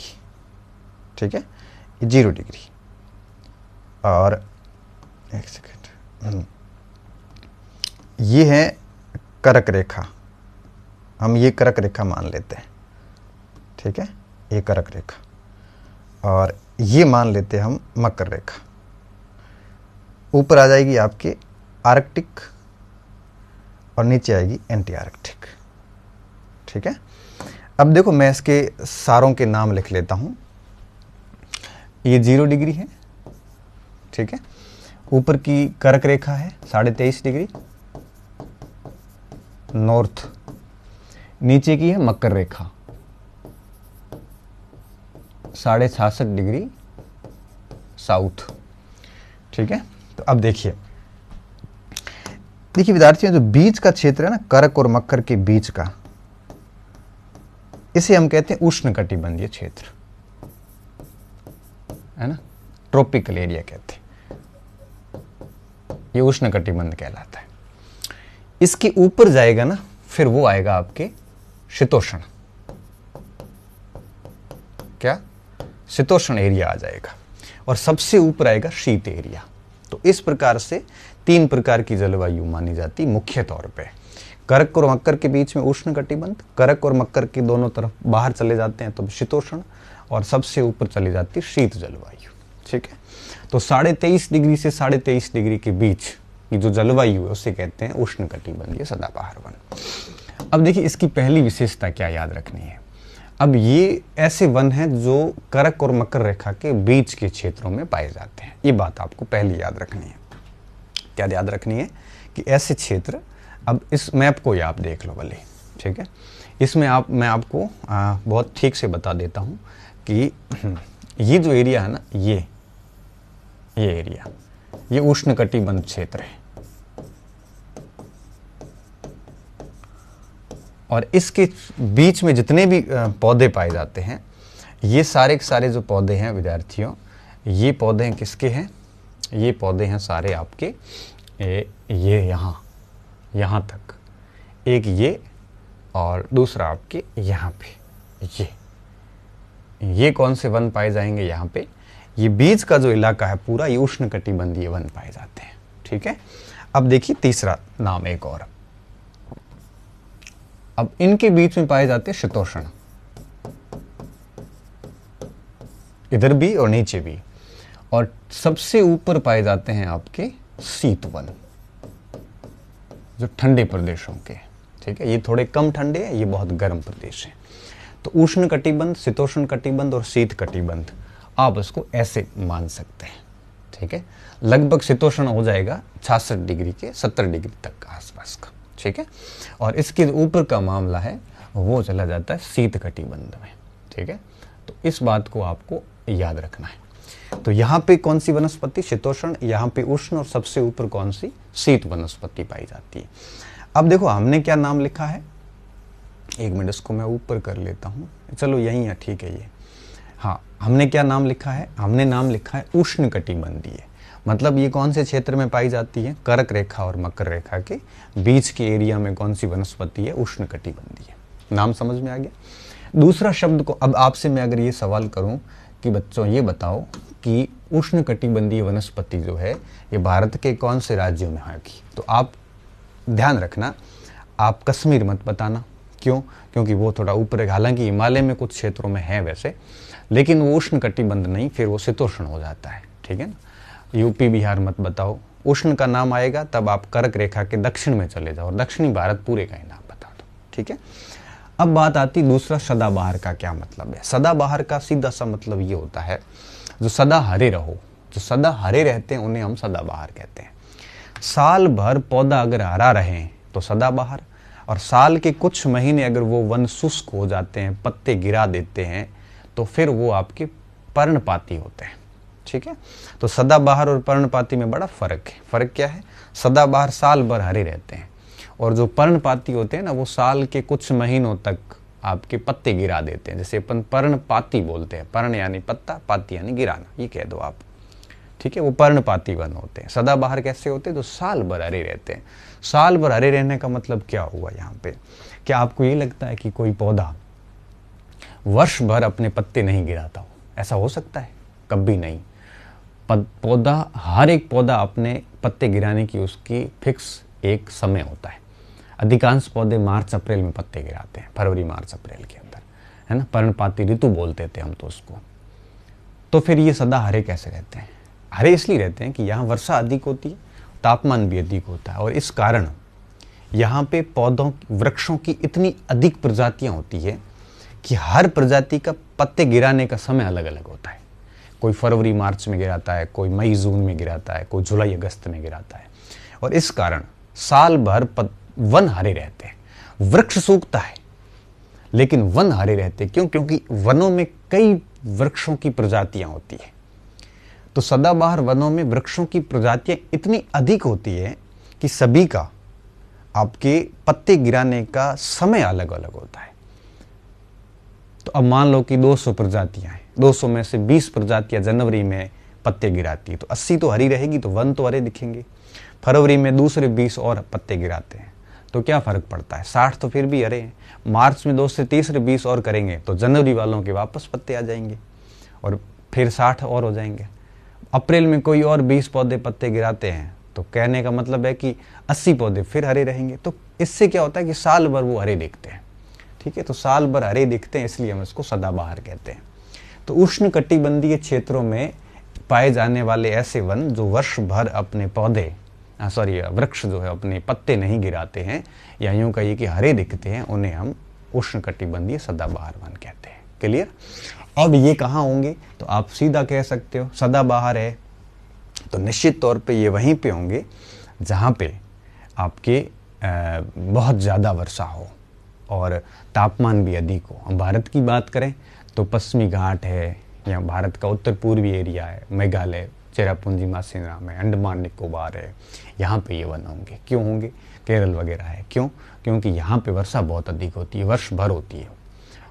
ठीक है, ये 0 डिग्री। और एक सेकेंड, ये है कर्क रेखा, हम ये कर्क रेखा मान लेते हैं। ठीक है, ये कर्क रेखा, और ये मान लेते हैं हम मकर रेखा। ऊपर आ जाएगी आपके आर्कटिक और नीचे आएगी एंटी आर्कटिक। ठीक है, अब देखो मैं इसके सारों के नाम लिख लेता हूं। ये 0 डिग्री है, ठीक है, ऊपर की कर्क रेखा है 23.5 डिग्री नॉर्थ, नीचे की है मकर रेखा 66.5 डिग्री साउथ। ठीक है, तो अब देखिए विद्यार्थियों, जो बीच का क्षेत्र है ना कर्क और मकर के बीच का, इसे हम कहते हैं उष्णकटिबंधीय क्षेत्र, है ना, ट्रॉपिकल एरिया कहते हैं, ये उष्णकटिबंध कहलाता है। इसके ऊपर जाएगा ना फिर वो आएगा आपके शीतोष्ण, क्या शीतोष्ण एरिया आ जाएगा, और सबसे ऊपर आएगा शीत एरिया। तो इस प्रकार से 3 प्रकार की जलवायु मानी जाती मुख्य तौर पे। कर्क और मकर के बीच में उष्ण कटिबंध, कर्क और मकर के दोनों तरफ बाहर चले जाते हैं तो शीतोष्ण, और सबसे ऊपर चली जाती शीत जलवायु। ठीक है, तो 23.5 डिग्री से 23.5 डिग्री के बीच की जो जलवायु है उसे कहते हैं उष्ण कटिबंधीय सदाबहार वन। अब देखिए इसकी पहली विशेषता क्या याद रखनी है। अब ये ऐसे वन हैं जो कर्क और मकर रेखा के बीच के क्षेत्रों में पाए जाते हैं, ये बात आपको पहली याद रखनी है। क्या याद रखनी है कि ऐसे क्षेत्र, अब इस मैप को ही आप देख लो भले, ठीक है, इसमें मैं आपको बहुत ठीक से बता देता हूँ कि ये जो एरिया है ना, ये एरिया, ये उष्णकटिबंध क्षेत्र है, और इसके बीच में जितने भी पौधे पाए जाते हैं, ये सारे के सारे जो पौधे हैं विद्यार्थियों, ये पौधे हैं किसके हैं, ये पौधे हैं सारे आपके ये यहाँ तक, एक ये और दूसरा आपके यहाँ पे, ये कौन से वन पाए जाएंगे यहाँ पे, ये बीच का जो इलाका है पूरा, ये उष्णकटिबंधीय वन पाए जाते हैं। ठीक है, अब देखिए तीसरा नाम एक और, अब इनके बीच में पाए जाते हैं शीतोष्ण, इधर भी और नीचे भी, और सबसे ऊपर पाए जाते हैं आपके शीत वन, जो ठंडे प्रदेशों के। ठीक है, ये थोड़े कम ठंडे हैं, ये बहुत गर्म प्रदेश है। तो उष्ण कटिबंध, शीतोष्ण कटिबंध और शीत कटिबंध, आप इसको ऐसे मान सकते हैं। ठीक है, लगभग शीतोष्ण हो जाएगा 66 डिग्री के 70 डिग्री तक का आसपास का। ठीक है, और इसके ऊपर का मामला है वो चला जाता है शीत कटिबंध में। ठीक है, तो इस बात को आपको याद रखना है। तो यहाँ पे कौन सी वनस्पति शीतोष्ण, यहाँ पे उष्ण, और सबसे ऊपर कौन सी शीत वनस्पति पाई जाती है। अब देखो हमने क्या नाम लिखा है, एक मिनट इसको मैं ऊपर कर लेता हूँ, चलो यही है, ठीक है ये, हाँ, हमने क्या नाम लिखा है, हमने नाम लिखा है उष्ण कटिबंधीय। मतलब ये कौन से क्षेत्र में पाई जाती है, कर्क रेखा और मकर रेखा के बीच के एरिया में कौन सी वनस्पति है, उष्ण कटिबंधीय। नाम समझ में आ गया। दूसरा शब्द को, अब आपसे मैं अगर ये सवाल करूं कि बच्चों ये बताओ कि उष्ण कटिबंधीय वनस्पति जो है ये भारत के कौन से राज्यों में होगी, तो आप ध्यान रखना, आप कश्मीर मत बताना। क्यों? क्योंकि वो थोड़ा ऊपर है, हालांकि हिमालय में कुछ क्षेत्रों में है वैसे, लेकिन वो उष्ण कटिबंध नहीं, फिर वो शीतोष्ण हो जाता है। ठीक है ना, यूपी बिहार मत बताओ। उष्ण का नाम आएगा तब आप कर्क रेखा के दक्षिण में चले जाओ और दक्षिणी भारत पूरे का ही नाम बता दो। ठीक है, अब बात आती दूसरा सदाबहार का क्या मतलब है। सदाबहार का सीधा सा मतलब ये होता है जो सदा हरे रहो, जो सदा हरे रहते हैं उन्हें हम सदाबहार कहते हैं। साल भर पौधा अगर हरा रहे तो सदाबहार, और साल के कुछ महीने अगर वो वन शुष्क हो जाते हैं, पत्ते गिरा देते हैं, तो फिर वो आपके पर्णपाती होते हैं। ठीक है, तो सदाबहार और पर्णपाती में बड़ा फर्क है। फर्क क्या है, सदाबहार साल भर हरे रहते हैं, और जो पर्णपाती होते हैं ना, वो साल के कुछ महीनों तक आपके पत्ते गिरा देते हैं। जैसे अपन पर्णपाती बोलते हैं, पर्ण यानी पत्ता, पाती यानी गिराना, ये कह दो आप। ठीक है, वो पर्णपाती वन होते हैं। सदाबहार कैसे होते हैं, जो साल भर हरे रहते हैं। साल भर हरे रहने का मतलब क्या हुआ यहाँ पे, क्या आपको ये लगता है कि कोई पौधा वर्ष भर अपने पत्ते नहीं गिराता हो? ऐसा हो सकता है? कभी नहीं। पौधा, हर एक पौधा अपने पत्ते गिराने की उसकी फिक्स एक समय होता है। अधिकांश पौधे मार्च अप्रैल में पत्ते गिराते हैं, फरवरी मार्च अप्रैल के अंदर, है ना, पर्णपाती ऋतु बोलते थे हम तो उसको। तो फिर ये सदा हरे कैसे रहते हैं? हरे इसलिए रहते हैं कि यहाँ वर्षा अधिक होती है, तापमान भी अधिक होता है, और इस कारण यहाँ पे पौधों वृक्षों की इतनी अधिक प्रजातियाँ होती है कि हर प्रजाति का पत्ते गिराने का समय अलग अलग होता है। कोई फरवरी मार्च में गिराता है, कोई मई जून में गिराता है, कोई जुलाई अगस्त में गिराता है, और इस कारण साल भर वन हरे रहते हैं। वृक्ष सूखता है लेकिन वन हरे रहते हैं। क्यों? क्योंकि वनों में कई वृक्षों की प्रजातियां होती है। तो सदाबहार वनों में वृक्षों की प्रजातियां इतनी अधिक होती है कि सभी का आपके पत्ते गिराने का समय अलग अलग होता है। तो अब मान लो कि 200 प्रजातियां हैं, 200 में से 20 प्रजातियां जनवरी में पत्ते गिराती है, तो 80 तो हरी रहेगी, तो वन तो हरे दिखेंगे। फरवरी में दूसरे 20 और पत्ते गिराते हैं, तो क्या फर्क पड़ता है, 60 तो फिर भी हरे हैं। मार्च में 2 से तीसरे 20 और करेंगे तो जनवरी वालों के वापस पत्ते आ जाएंगे और फिर 60 और हो जाएंगे। अप्रैल में कोई और 20 पौधे पत्ते गिराते हैं, तो कहने का मतलब है कि 80 पौधे फिर हरे रहेंगे। तो इससे क्या होता है कि साल भर वो हरे दिखते हैं। ठीक है, तो साल भर हरे दिखते हैं, इसलिए हम इसको सदाबहार कहते हैं। तो उष्ण कटिबंधीय क्षेत्रों में पाए जाने वाले ऐसे वन जो वर्ष भर अपने पौधे वृक्ष जो है अपने पत्ते नहीं गिराते हैं, या यूं कहिए कि हरे दिखते हैं, उन्हें हम उष्ण कटिबंधीय सदाबहार वन कहते हैं। क्लियर? अब ये कहाँ होंगे? तो आप सीधा कह सकते हो सदाबहार है तो निश्चित तौर पे ये वहीं पे होंगे जहाँ पे आपके बहुत ज़्यादा वर्षा हो और तापमान भी अधिक हो। हम भारत की बात करें तो पश्चिमी घाट है, या भारत का उत्तर पूर्वी एरिया है, मेघालय, चेरापूंजी मासीराम है, अंडमान निकोबार है, यहाँ पे ये वन होंगे। क्यों होंगे? केरल वगैरह है। क्यों? क्योंकि यहाँ पे वर्षा बहुत अधिक होती है, वर्ष भर होती है,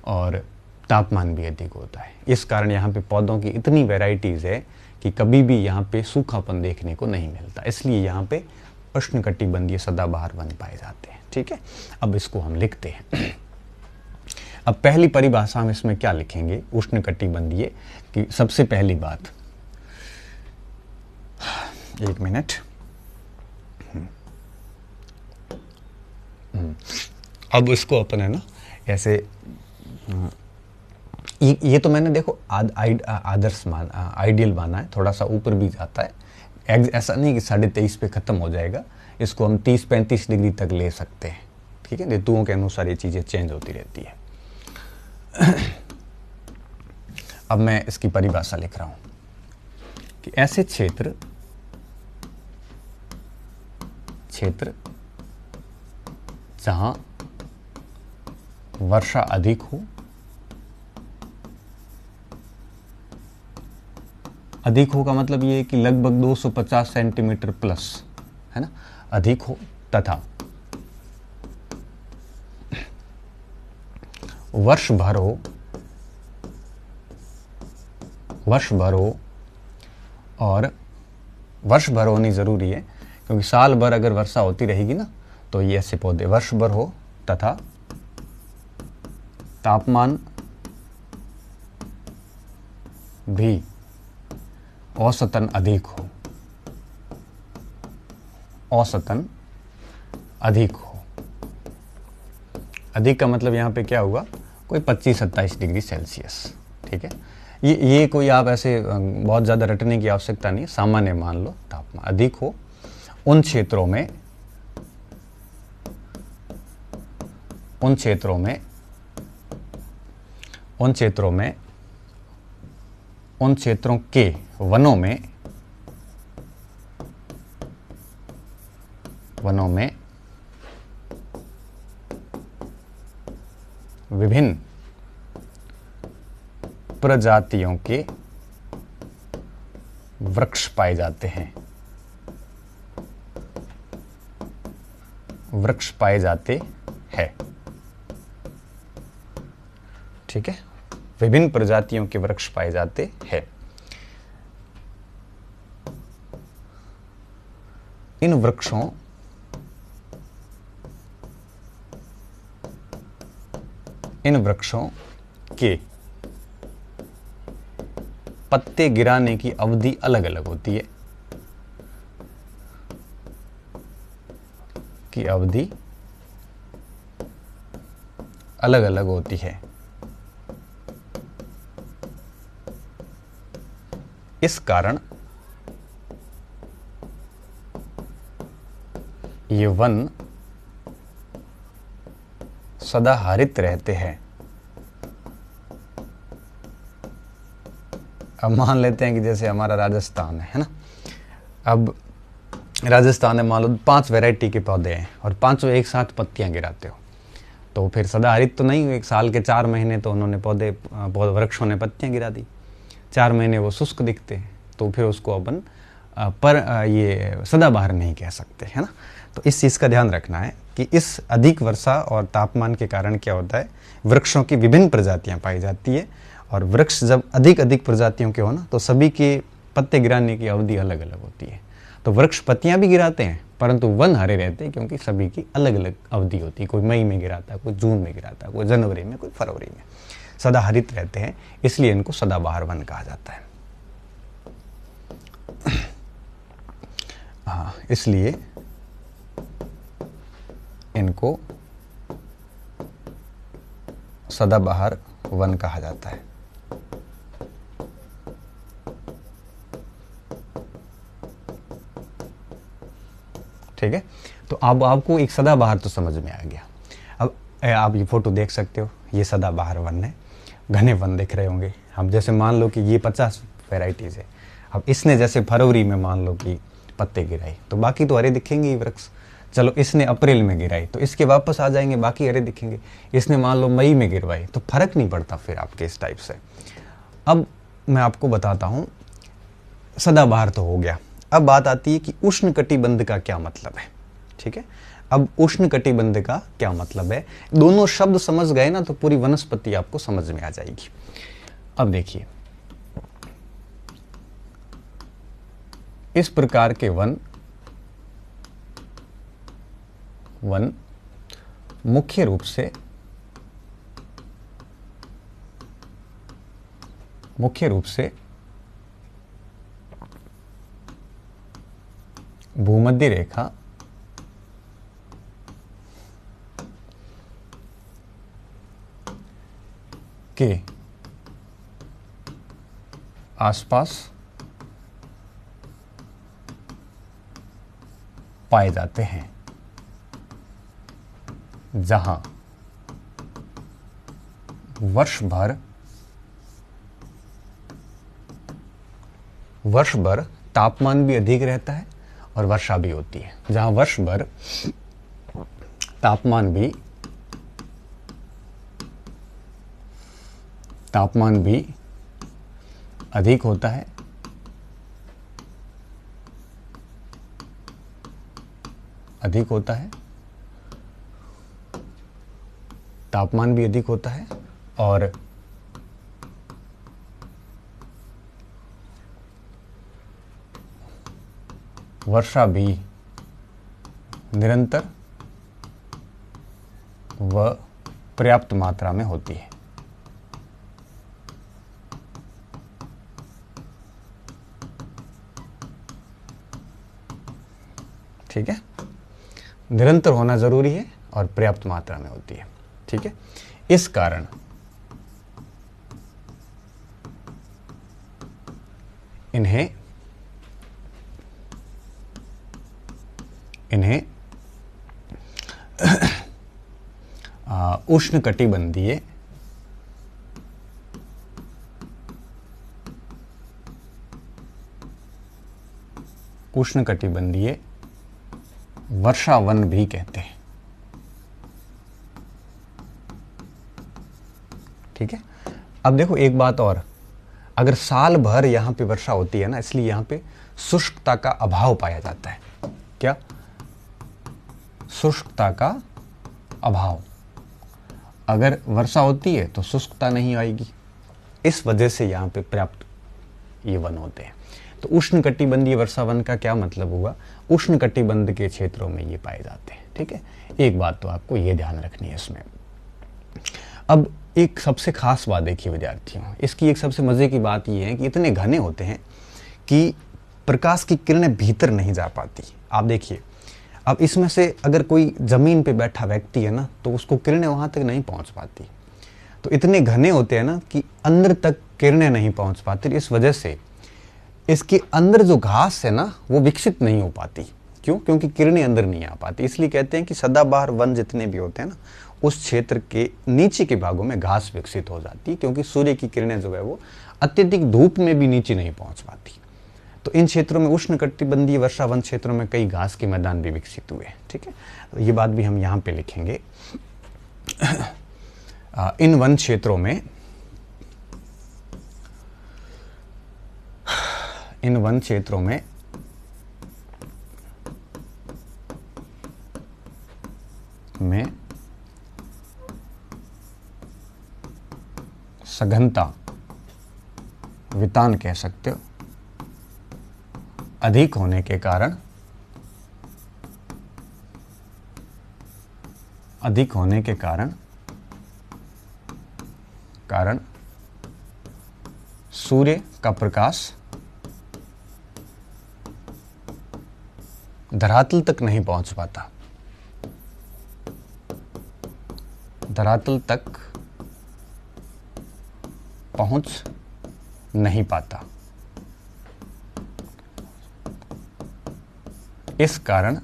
और तापमान भी अधिक होता है। इस कारण यहाँ पे पौधों की इतनी वैरायटीज़ है कि कभी भी यहाँ पे सूखापन देखने को नहीं मिलता। इसलिए यहाँ पे उष्णकटिबंधीय सदाबहार वन पाए जाते हैं। ठीक है, अब इसको हम लिखते हैं। अब पहली परिभाषा हम इसमें क्या लिखेंगे उष्णकटिबंधीय की? सबसे पहली बात, एक मिनट, अब इसको अपन है ना ऐसे, ये तो मैंने देखो आदर्श आइडियल माना है, थोड़ा सा ऊपर भी जाता है। ऐसा नहीं कि 23.5 पे खत्म हो जाएगा, इसको हम 30-35 डिग्री तक ले सकते हैं। ठीक है, ऋतुओं के अनुसार ये चीज़ें चेंज होती रहती है। अब मैं इसकी परिभाषा लिख रहा हूं कि ऐसे क्षेत्र जहां वर्षा अधिक हो, अधिक हो का मतलब ये है कि लगभग 250 सेंटीमीटर प्लस, है ना, अधिक हो, तथा वर्ष भर हो, और वर्ष भर होनी जरूरी है, क्योंकि साल भर अगर वर्षा होती रहेगी ना तो ये ऐसे पौधे वर्ष भर हो, तथा तापमान भी औसतन अधिक हो, औसतन अधिक हो। अधिक का मतलब यहाँ पे क्या होगा, कोई 25-27 डिग्री सेल्सियस। ठीक है, ये कोई आप ऐसे बहुत ज़्यादा रटने की आवश्यकता नहीं, सामान्य मान लो तापमान अधिक हो उन क्षेत्रों के वनों में विभिन्न प्रजातियों के वृक्ष पाए जाते हैं, ठीक है, विभिन्न प्रजातियों के वृक्ष पाए जाते हैं। इन वृक्षों के पत्ते गिराने की अवधि अलग अलग होती है, इस कारण ये वन सदा हरित रहते हैं। अब मान लेते हैं कि जैसे हमारा राजस्थान है ना, अब राजस्थान में मान लो 5 वैरायटी के पौधे हैं और पांचों एक साथ पत्तियां गिराते हो, तो फिर सदाहरित तो नहीं हुए। एक साल के 4 महीने तो उन्होंने वृक्षों ने पत्तियां गिरा दी, 4 महीने वो शुष्क दिखते हैं, तो फिर उसको अपन ये सदाबहार नहीं कह सकते, है ना। तो इस चीज़ का ध्यान रखना है कि इस अधिक वर्षा और तापमान के कारण क्या होता है, वृक्षों की विभिन्न प्रजातियां पाई जाती है, और वृक्ष जब अधिक प्रजातियों के हो ना, तो सभी के पत्ते गिराने की अवधि अलग अलग होती है। तो वृक्ष पत्तियां भी गिराते हैं, परंतु वन हरे रहते हैं, क्योंकि सभी की अलग अलग अवधि होती है। कोई मई में गिराता है, कोई जून में गिराता है, कोई जनवरी में, कोई फरवरी में। सदा हरित रहते हैं, इसलिए इनको सदाबहार वन कहा जाता है। हाँ, इसलिए इनको सदाबहार वन कहा जाता है। ठीक है, तो अब आपको एक सदाबहार तो समझ में आ गया। अब आप ये फोटो देख सकते हो, ये सदाबहार वन है, घने वन दिख रहे होंगे। हम जैसे मान लो कि ये 50 वैराइटीज है, अब इसने जैसे फरवरी में मान लो कि पत्ते गिराई, तो बाकी तो हरे दिखेंगे ही वृक्ष। चलो इसने अप्रैल में गिराई, तो इसके वापस आ जाएंगे, बाकी हरे दिखेंगे। इसने मान लो मई में गिरवाई, तो फर्क नहीं पड़ता फिर आपके इस टाइप से। अब मैं आपको बताता हूं, सदाबहार तो हो गया। अब बात आती है कि उष्ण कटिबंध का क्या मतलब है। ठीक है, अब उष्ण कटिबंध का क्या मतलब है, दोनों शब्द समझ गए ना, तो पूरी वनस्पति आपको समझ में आ जाएगी। अब देखिए, इस प्रकार के वन मुख्य रूप से भूमध्य रेखा के आसपास पाए जाते हैं, जहां वर्ष भर तापमान भी अधिक रहता है और वर्षा भी होती है। जहां वर्ष भर तापमान भी अधिक होता है तापमान भी अधिक होता है और वर्षा भी निरंतर व पर्याप्त मात्रा में होती है। ठीक है, निरंतर होना जरूरी है और पर्याप्त मात्रा में होती है। ठीक है, इस कारण इन्हें उष्णकटिबंधीय वर्षावन भी कहते हैं। ठीक है, अब देखो एक बात और, अगर साल भर यहां पे वर्षा होती है ना, इसलिए यहां पे शुष्कता का अभाव पाया जाता है। क्या? शुष्कता का अभाव। अगर वर्षा होती है तो शुष्कता नहीं आएगी, इस वजह से यहां पे पर्याप्त ये वन होते हैं। तो उष्णकटिबंधीय वर्षा वन का क्या मतलब हुआ, उष्णकटिबंध के क्षेत्रों में ये पाए जाते हैं। ठीक है, एक बात तो आपको ये ध्यान रखनी है इसमें। अब एक सबसे खास बात देखिए विद्यार्थियों, इसकी एक सबसे मजे की बात ये है कि इतने घने होते हैं कि प्रकाश की किरणें भीतर नहीं जा पाती। आप देखिए, अब इसमें से अगर कोई जमीन पे बैठा व्यक्ति है ना, तो उसको किरणें वहां तक नहीं पहुंच पाती। तो इतने घने होते हैं ना कि अंदर तक किरणें नहीं पहुंच पाती। इस वजह से इसके अंदर जो घास है ना, वो विकसित नहीं हो पाती, क्यों? क्योंकि किरणें अंदर नहीं आ पाती। इसलिए कहते हैं कि सदाबहार वन जितने भी होते हैं ना, उस क्षेत्र के नीचे के भागों में घास विकसित हो जाती है, क्योंकि सूर्य की किरणें जो है वो अत्यधिक धूप में भी नीचे नहीं पहुंच पाती। तो इन क्षेत्रों में, उष्णकटिबंधीय वर्षा वन क्षेत्रों में कई घास के मैदान भी विकसित हुए। ठीक है, तो ये बात भी हम यहाँ पे लिखेंगे। इन वन क्षेत्रों में, इन वन क्षेत्रों में सघनता, वितान कह सकते हो, अधिक होने के कारण, अधिक होने के कारण सूर्य का प्रकाश धरातल तक नहीं पहुंच पाता, धरातल तक पहुंच नहीं पाता। इस कारण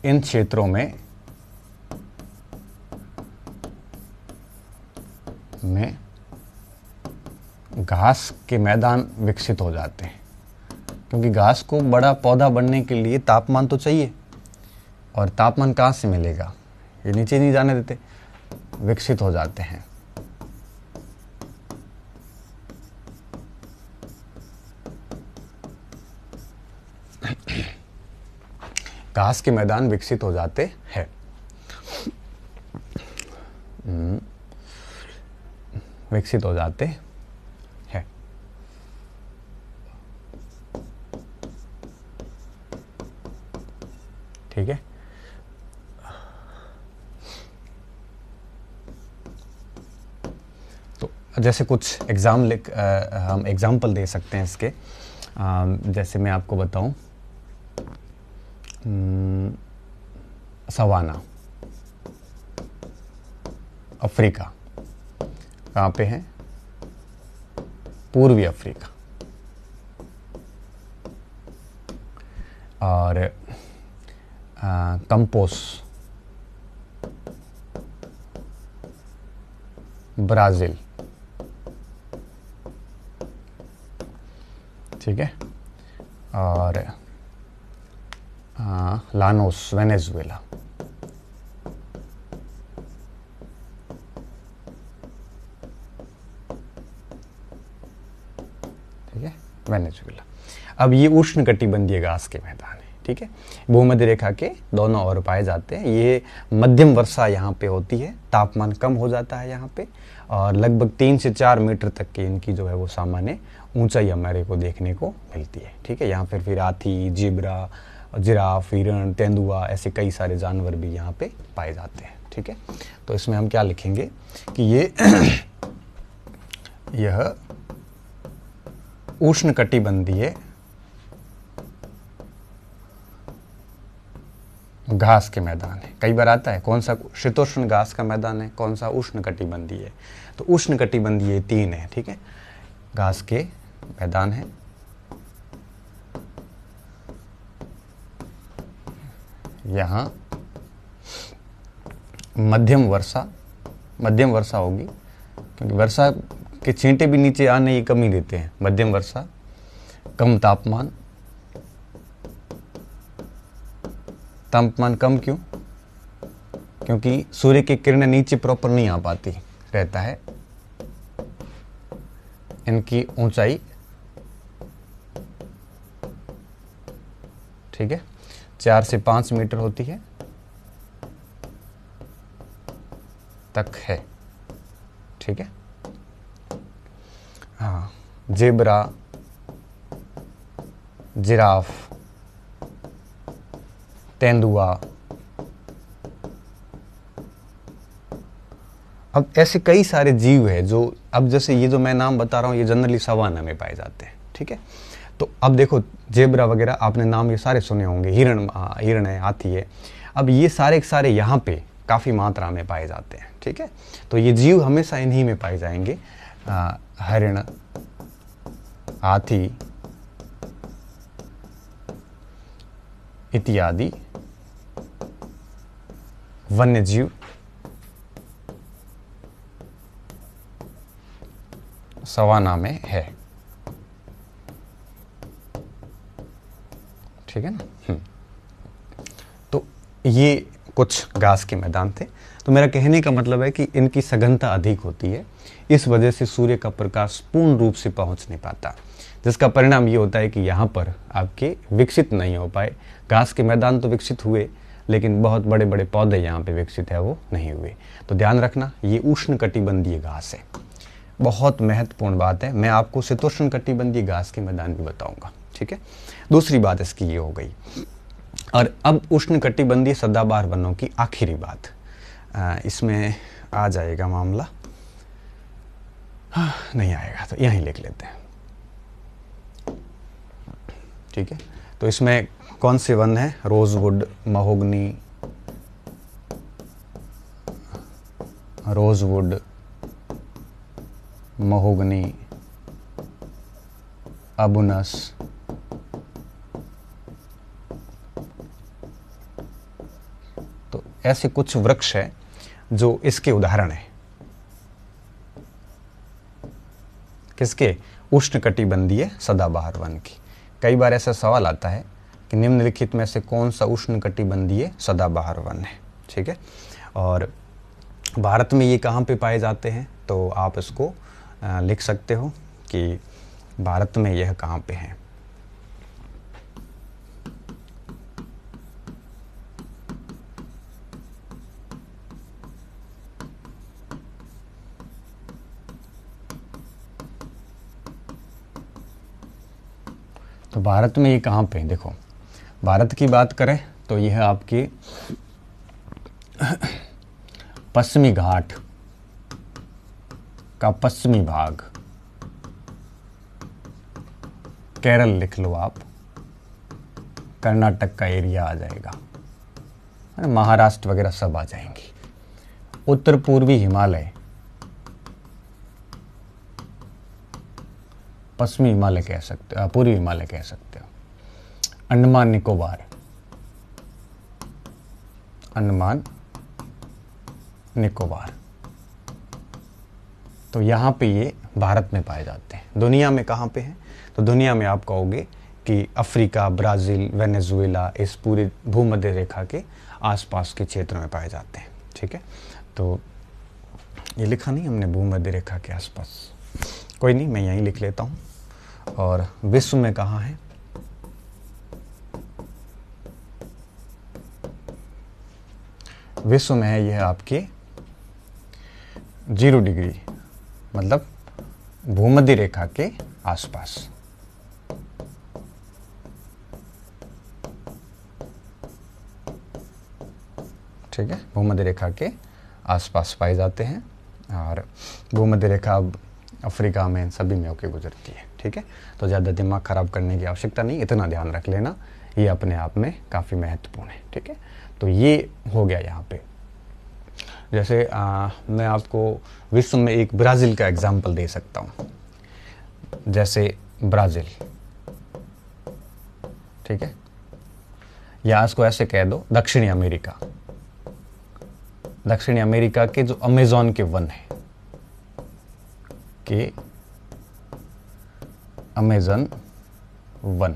इन क्षेत्रों में घास के मैदान विकसित हो जाते हैं, क्योंकि घास को बड़ा पौधा बनने के लिए तापमान तो चाहिए, और तापमान कहाँ से मिलेगा? ये नीचे नहीं जाने देते, विकसित हो जाते हैं। घास के मैदान विकसित हो जाते हैं। विकसित हो जाते हैं। ठीक है, तो जैसे कुछ हम एग्जाम्पल दे सकते हैं इसके। जैसे मैं आपको बताऊं, सवाना, अफ्रीका। कहाँ पे है? पूर्वी अफ्रीका। और कंपोस, ब्राजील। ठीक है, और लानोस, वेनेजुएला। ठीक है, वेनेजुएला। अब ये उष्णकटिबंधीय घास के मैदान है। ठीक है, भूमध्य रेखा के दोनों ओर पाए जाते हैं। ये मध्यम वर्षा यहाँ पे होती है, तापमान कम हो जाता है यहाँ पे, और लगभग 3 से 4 मीटर तक की इनकी जो है वो सामान्य ऊंचाई हमारे को देखने को मिलती है। ठीक है, यहाँ पर फिर हाथी, जिब्रा, जिराफ, हिरण, तेंदुआ, ऐसे कई सारे जानवर भी यहाँ पे पाए जाते हैं। ठीक है, तो इसमें हम क्या लिखेंगे कि ये यह उष्णकटिबंधीय घास के मैदान है। कई बार आता है कौन सा शीतोष्ण घास का मैदान है, कौन सा उष्णकटिबंधीय है। तो उष्णकटिबंधीय 3 है। ठीक है, घास के मैदान है। यहाँ मध्यम वर्षा होगी, क्योंकि वर्षा के छींटे भी नीचे आने की कमी देते हैं। मध्यम वर्षा, कम तापमान। तापमान कम क्यों? क्योंकि सूर्य की किरणें नीचे प्रॉपर नहीं आ पाती रहता है। इनकी ऊंचाई, ठीक है, 4 से 5 मीटर होती है तक है। ठीक है, हाँ, जेब्रा, जिराफ, तेंदुआ। अब ऐसे कई सारे जीव हैं जो, अब जैसे ये जो मैं नाम बता रहा हूँ, ये जनरली सवाना में पाए जाते हैं। ठीक है, तो अब देखो जेब्रा वगैरह आपने नाम ये सारे सुने होंगे, हिरण है, हाथी है। अब ये सारे के सारे यहाँ पे काफ़ी मात्रा में पाए जाते हैं। ठीक है, तो ये जीव हमेशा इन्हीं में पाए जाएंगे, हरिण, हाथी इत्यादि वन्य जीव सवाना में है। ठीक है ना। तो ये कुछ घास के मैदान थे। तो मेरा कहने का मतलब है कि इनकी सघनता अधिक होती है, इस वजह से सूर्य का प्रकाश पूर्ण रूप से पहुंच नहीं पाता, जिसका परिणाम ये होता है कि यहाँ पर आपके विकसित नहीं हो पाए। घास के मैदान तो विकसित हुए, लेकिन बहुत बड़े बड़े पौधे यहाँ पे विकसित है वो नहीं हुए। तो ध्यान रखना, ये उष्णकटिबंधीय घास है। बहुत महत्वपूर्ण बात है, मैं आपको शीतोष्णकटिबंधीय घास के मैदान भी बताऊंगा। ठीक है, दूसरी बात इसकी ये हो गई। और अब उष्णकटिबंधीय सदाबहार वनों की आखिरी बात, इसमें आ जाएगा मामला, नहीं आएगा तो यहीं लिख लेते हैं। ठीक है, तो इसमें कौन से वन है? रोजवुड, महोगनी, महोगनी, अबुनस, तो ऐसे कुछ वृक्ष हैं जो इसके उदाहरण हैं। किसके? उष्णकटिबंधीय सदाबहार वन की। कई बार ऐसा सवाल आता है कि निम्नलिखित में से कौन सा उष्णकटिबंधीय सदाबहार वन है। ठीक है, और भारत में ये कहाँ पे पाए जाते हैं, तो आप इसको लिख सकते हो कि भारत में यह कहाँ पे है। तो भारत में ये कहाँ पे है? देखो, भारत की बात करें तो यह आपके पश्चिमी घाट का पश्चिमी भाग, केरल लिख लो आप, कर्नाटक का एरिया आ जाएगा, महाराष्ट्र वगैरह सब आ जाएंगी। उत्तर पूर्वी हिमालय, पश्चिमी हिमालय कह सकते हो, पूर्वी हिमालय कह सकते हो। अंडमान निकोबार, अंडमान निकोबार, तो यहाँ पे ये भारत में पाए जाते हैं। दुनिया में कहाँ पे हैं? तो दुनिया में आप कहोगे कि अफ्रीका, ब्राज़ील, वेनेजुएला, इस पूरे भूमध्य रेखा के आसपास के क्षेत्र में पाए जाते हैं। ठीक है, तो ये लिखा नहीं हमने भूमध्य रेखा के आसपास, कोई नहीं, मैं यहीं लिख लेता हूँ। और विश्व में कहाँ है? विश्व में है यह आपके 0 डिग्री, मतलब भूमध्य रेखा के आसपास। ठीक है, भूमध्य रेखा के आसपास पाए जाते हैं। और भूमध्य रेखा अब अफ्रीका में सभी में होके गुजरती है। ठीक है, तो ज़्यादा दिमाग खराब करने की आवश्यकता नहीं, इतना ध्यान रख लेना, ये अपने आप में काफ़ी महत्वपूर्ण है। ठीक है, तो ये हो गया यहाँ पे। जैसे मैं आपको विश्व में एक ब्राज़ील का एग्जाम्पल दे सकता हूँ, जैसे ब्राज़ील। ठीक है, या इसको ऐसे कह दो, दक्षिणी अमेरिका। दक्षिणी अमेरिका के जो अमेज़न के वन है, के अमेज़न वन,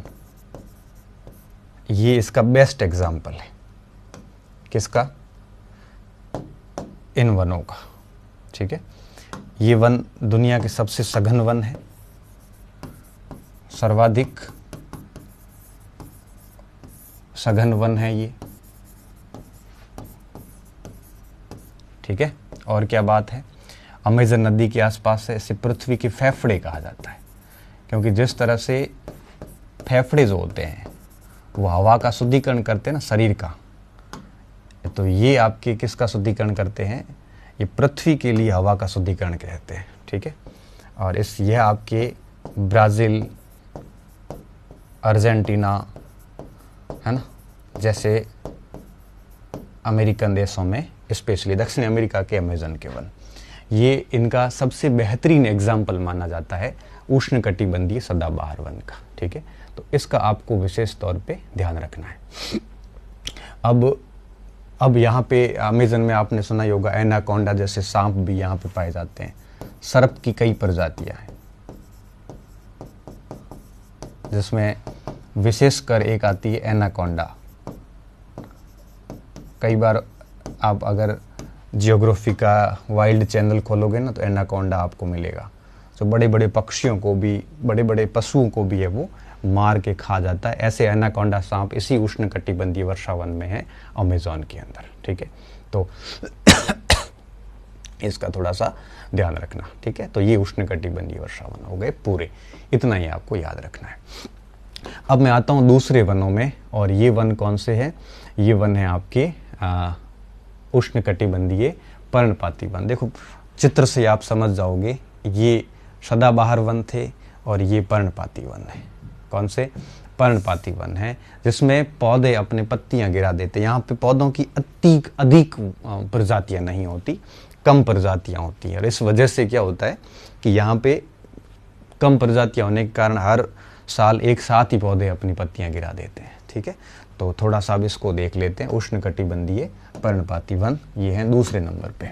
ये इसका बेस्ट एग्जाम्पल है। किसका? इन वनों का। ठीक है, ये वन दुनिया के सबसे सघन वन है, सर्वाधिक सघन वन है ये। ठीक है, और क्या बात है, अमेज़न नदी के आसपास है, इसे पृथ्वी के फेफड़े कहा जाता है, क्योंकि जिस तरह से फेफड़े जो होते हैं वो हवा का शुद्धिकरण करते हैं ना, शरीर का, तो ये आपके किसका शुद्धिकरण करते हैं? ये पृथ्वी के लिए हवा का शुद्धिकरण कहते हैं। ठीक है, और यह आपके ब्राज़ील, अर्जेंटीना, है ना, जैसे अमेरिकन देशों में स्पेशली दक्षिण अमेरिका के अमेजन के वन, ये इनका सबसे बेहतरीन एग्जाम्पल माना जाता है उष्णकटिबंधीय सदाबहार वन का। ठीक है, तो इसका आपको विशेष तौर पे ध्यान रखना है। अब यहाँ पे अमेजन में आपने सुना होगा एनाकोंडा जैसे सांप भी यहाँ पे पाए जाते हैं। सर्प की कई प्रजातियां हैं, जिसमें विशेषकर एक आती है एनाकोंडा। कई बार आप अगर जियोग्राफी का वाइल्ड चैनल खोलोगे ना, तो एनाकोंडा आपको मिलेगा। तो बड़े बड़े पक्षियों को भी, बड़े बड़े पशुओं को भी है वो मार के खा जाता है। ऐसे एनाकोंडा सांप इसी उष्णकटिबंधीय वर्षावन में है, अमेज़न के अंदर। ठीक है, तो इसका थोड़ा सा ध्यान रखना। ठीक है, तो ये उष्णकटिबंधीय वर्षावन हो गए पूरे, इतना ही आपको याद रखना है। अब मैं आता हूँ दूसरे वनों में, और ये वन कौन से हैं? ये वन है आपके उष्णकटिबंधीय पर्णपाती वन। देखो चित्र से आप समझ जाओगे, ये सदाबहार वन थे और ये पर्णपाती वन है। कौन से? पर्णपाती वन है, जिसमें पौधे अपने पत्तियां गिरा देते। यहाँ पे पौधों की अधिक प्रजातियां नहीं होती, कम प्रजातियां होती हैं। और इस वजह से क्या होता है कि यहाँ पे कम प्रजातियां होने के कारण हर साल एक साथ ही पौधे अपनी पत्तियां गिरा देते हैं। ठीक है, तो थोड़ा सा अब इसको देख लेते हैं। उष्णकटिबंधीय पर्णपाती वन ये है दूसरे नंबर पे।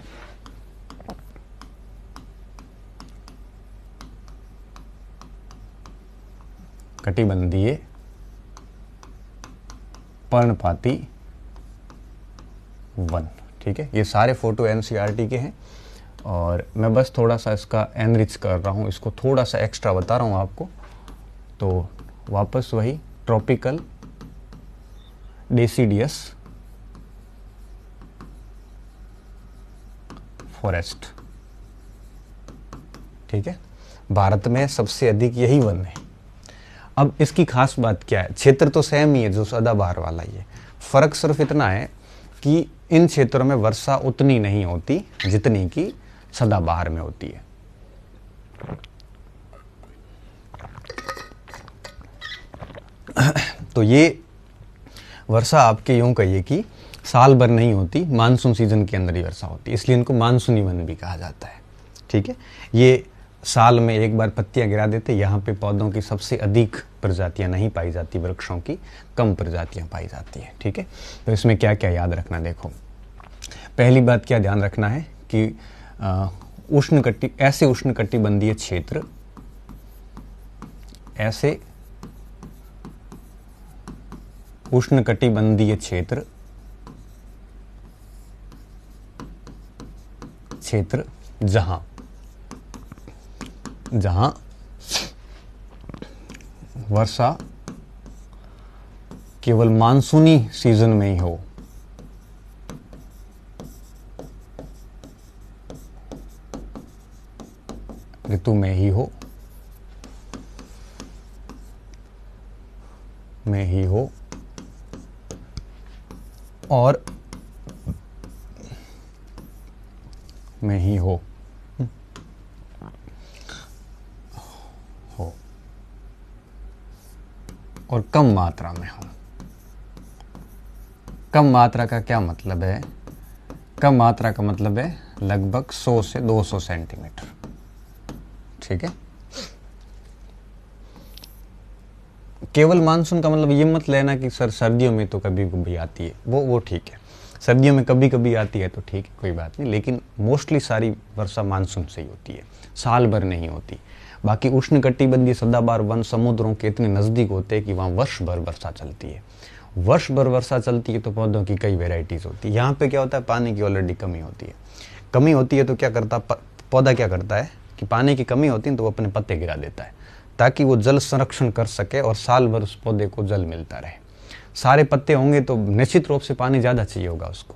कटिबंधीय पर्णपाती वन। ठीक है, ये सारे फोटो एनसीईआरटी के हैं, और मैं बस थोड़ा सा इसका एनरिच कर रहा हूँ, इसको थोड़ा सा एक्स्ट्रा बता रहा हूँ आपको। तो वापस वही ट्रॉपिकल डेसिडियस फॉरेस्ट। ठीक है, भारत में सबसे अधिक यही वन है। अब इसकी खास बात क्या है? क्षेत्र तो सेम ही है जो सदाबहार वाला ही है, फर्क सिर्फ इतना है कि इन क्षेत्रों में वर्षा उतनी नहीं होती जितनी कि सदाबहार में होती है। तो ये वर्षा आपके यूं कहिए कि साल भर नहीं होती, मानसून सीजन के अंदर ही वर्षा होती है, इसलिए इनको मानसूनी वन भी कहा जाता है। ठीक है, ये साल में एक बार पत्तियां गिरा देते। यहाँ पे पौधों की सबसे अधिक प्रजातियां नहीं पाई जाती, वृक्षों की कम प्रजातियां पाई जाती हैं। ठीक है, तो इसमें क्या क्या याद रखना, देखो पहली बात क्या ध्यान रखना है कि ऐसे उष्णकटिबंधीय क्षेत्र, ऐसे उष्णकटिबंधीय क्षेत्र जहां वर्षा केवल मानसूनी सीजन में ही हो, ऋतु में ही हो, और में ही हो और कम मात्रा में हो। कम मात्रा का क्या मतलब है? कम मात्रा का मतलब है लगभग 100 से 200 सेंटीमीटर। ठीक है, केवल मानसून का मतलब ये मत लेना कि सर सर्दियों में तो कभी कभी आती है, वो ठीक है, सर्दियों में कभी कभी आती है तो ठीक है, कोई बात नहीं, लेकिन मोस्टली सारी वर्षा मानसून से ही होती है, साल भर नहीं होती। बाकी उष्णकटिबंधीय सदाबहार वन समुद्रों के इतने नज़दीक होते हैं कि वहाँ वर्ष भर वर्षा चलती है। वर्ष भर वर्षा चलती है तो पौधों की कई वेराइटीज़ होती है। यहाँ पे क्या होता है, पानी की ऑलरेडी कमी होती है, तो क्या करता पौधा क्या करता है कि पानी की कमी होती है तो वो अपने पत्ते गिरा देता है ताकि वो जल संरक्षण कर सके और साल भर उस पौधे को जल मिलता रहे। सारे पत्ते होंगे तो निश्चित रूप से पानी ज़्यादा चाहिए होगा उसको,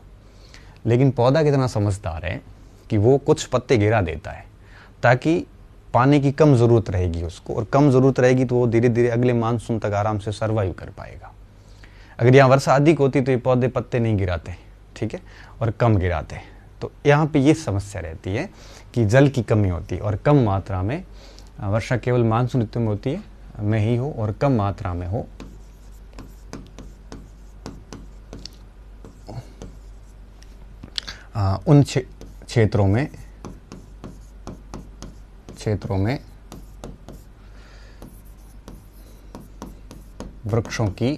लेकिन पौधा कितना समझदार है कि वो कुछ पत्ते गिरा देता है ताकि पानी की कम ज़रूरत रहेगी उसको, और कम ज़रूरत रहेगी तो वो धीरे धीरे अगले मानसून तक आराम से सर्वाइव कर पाएगा। अगर यहाँ वर्षा अधिक होती तो ये पौधे पत्ते नहीं गिराते, ठीक है, और कम गिराते। तो यहाँ पे ये समस्या रहती है कि जल की कमी होती है और कम मात्रा में वर्षा केवल मानसून ऋतु में होती है में ही हो और कम मात्रा में हो। उन क्षेत्रों में वृक्षों की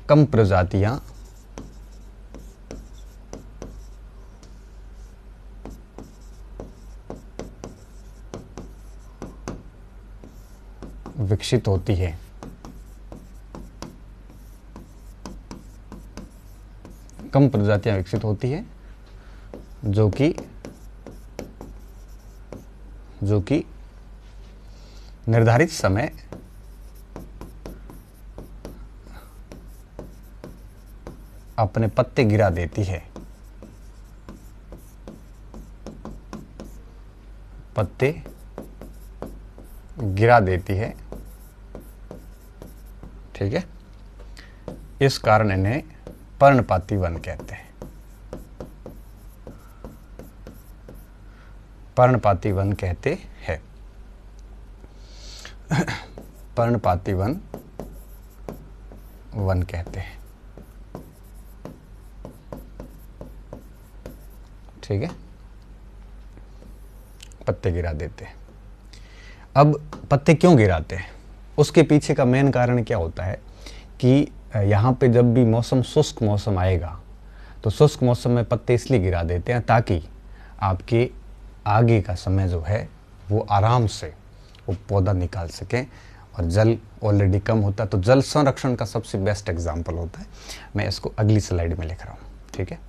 कम प्रजातियां विकसित होती है। कम प्रजातियां विकसित होती है जो कि निर्धारित समय अपने पत्ते गिरा देती है। पत्ते गिरा देती है, ठीक है। इस कारण इन्हें पर्णपाती वन कहते हैं। पर्णपाती वन कहते हैं। पर्णपाती वन कहते हैं, ठीक है। पत्ते गिरा देते हैं। अब पत्ते क्यों गिराते हैं, उसके पीछे का मेन कारण क्या होता है कि यहाँ पे जब भी शुष्क मौसम आएगा तो शुष्क मौसम में पत्ते इसलिए गिरा देते हैं ताकि आपके आगे का समय जो है वो आराम से वो पौधा निकाल सकें। और जल ऑलरेडी कम होता है, तो जल संरक्षण का सबसे बेस्ट एग्जाम्पल होता है। मैं इसको अगली स्लाइड में लिख रहा हूँ, ठीक है।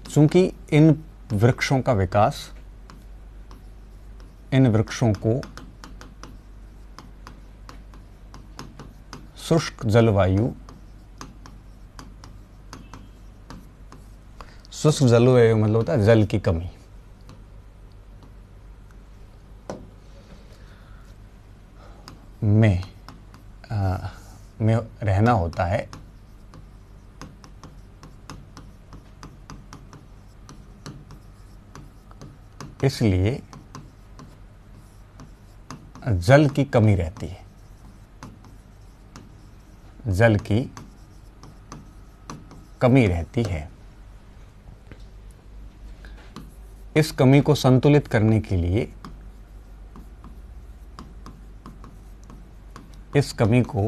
चूंकि इन वृक्षों का विकास इन वृक्षों को शुष्क जलवायु मतलब होता है जल की कमी, में रहना होता है। इसलिए जल की कमी रहती है। जल की कमी रहती है। इस कमी को संतुलित करने के लिए इस कमी को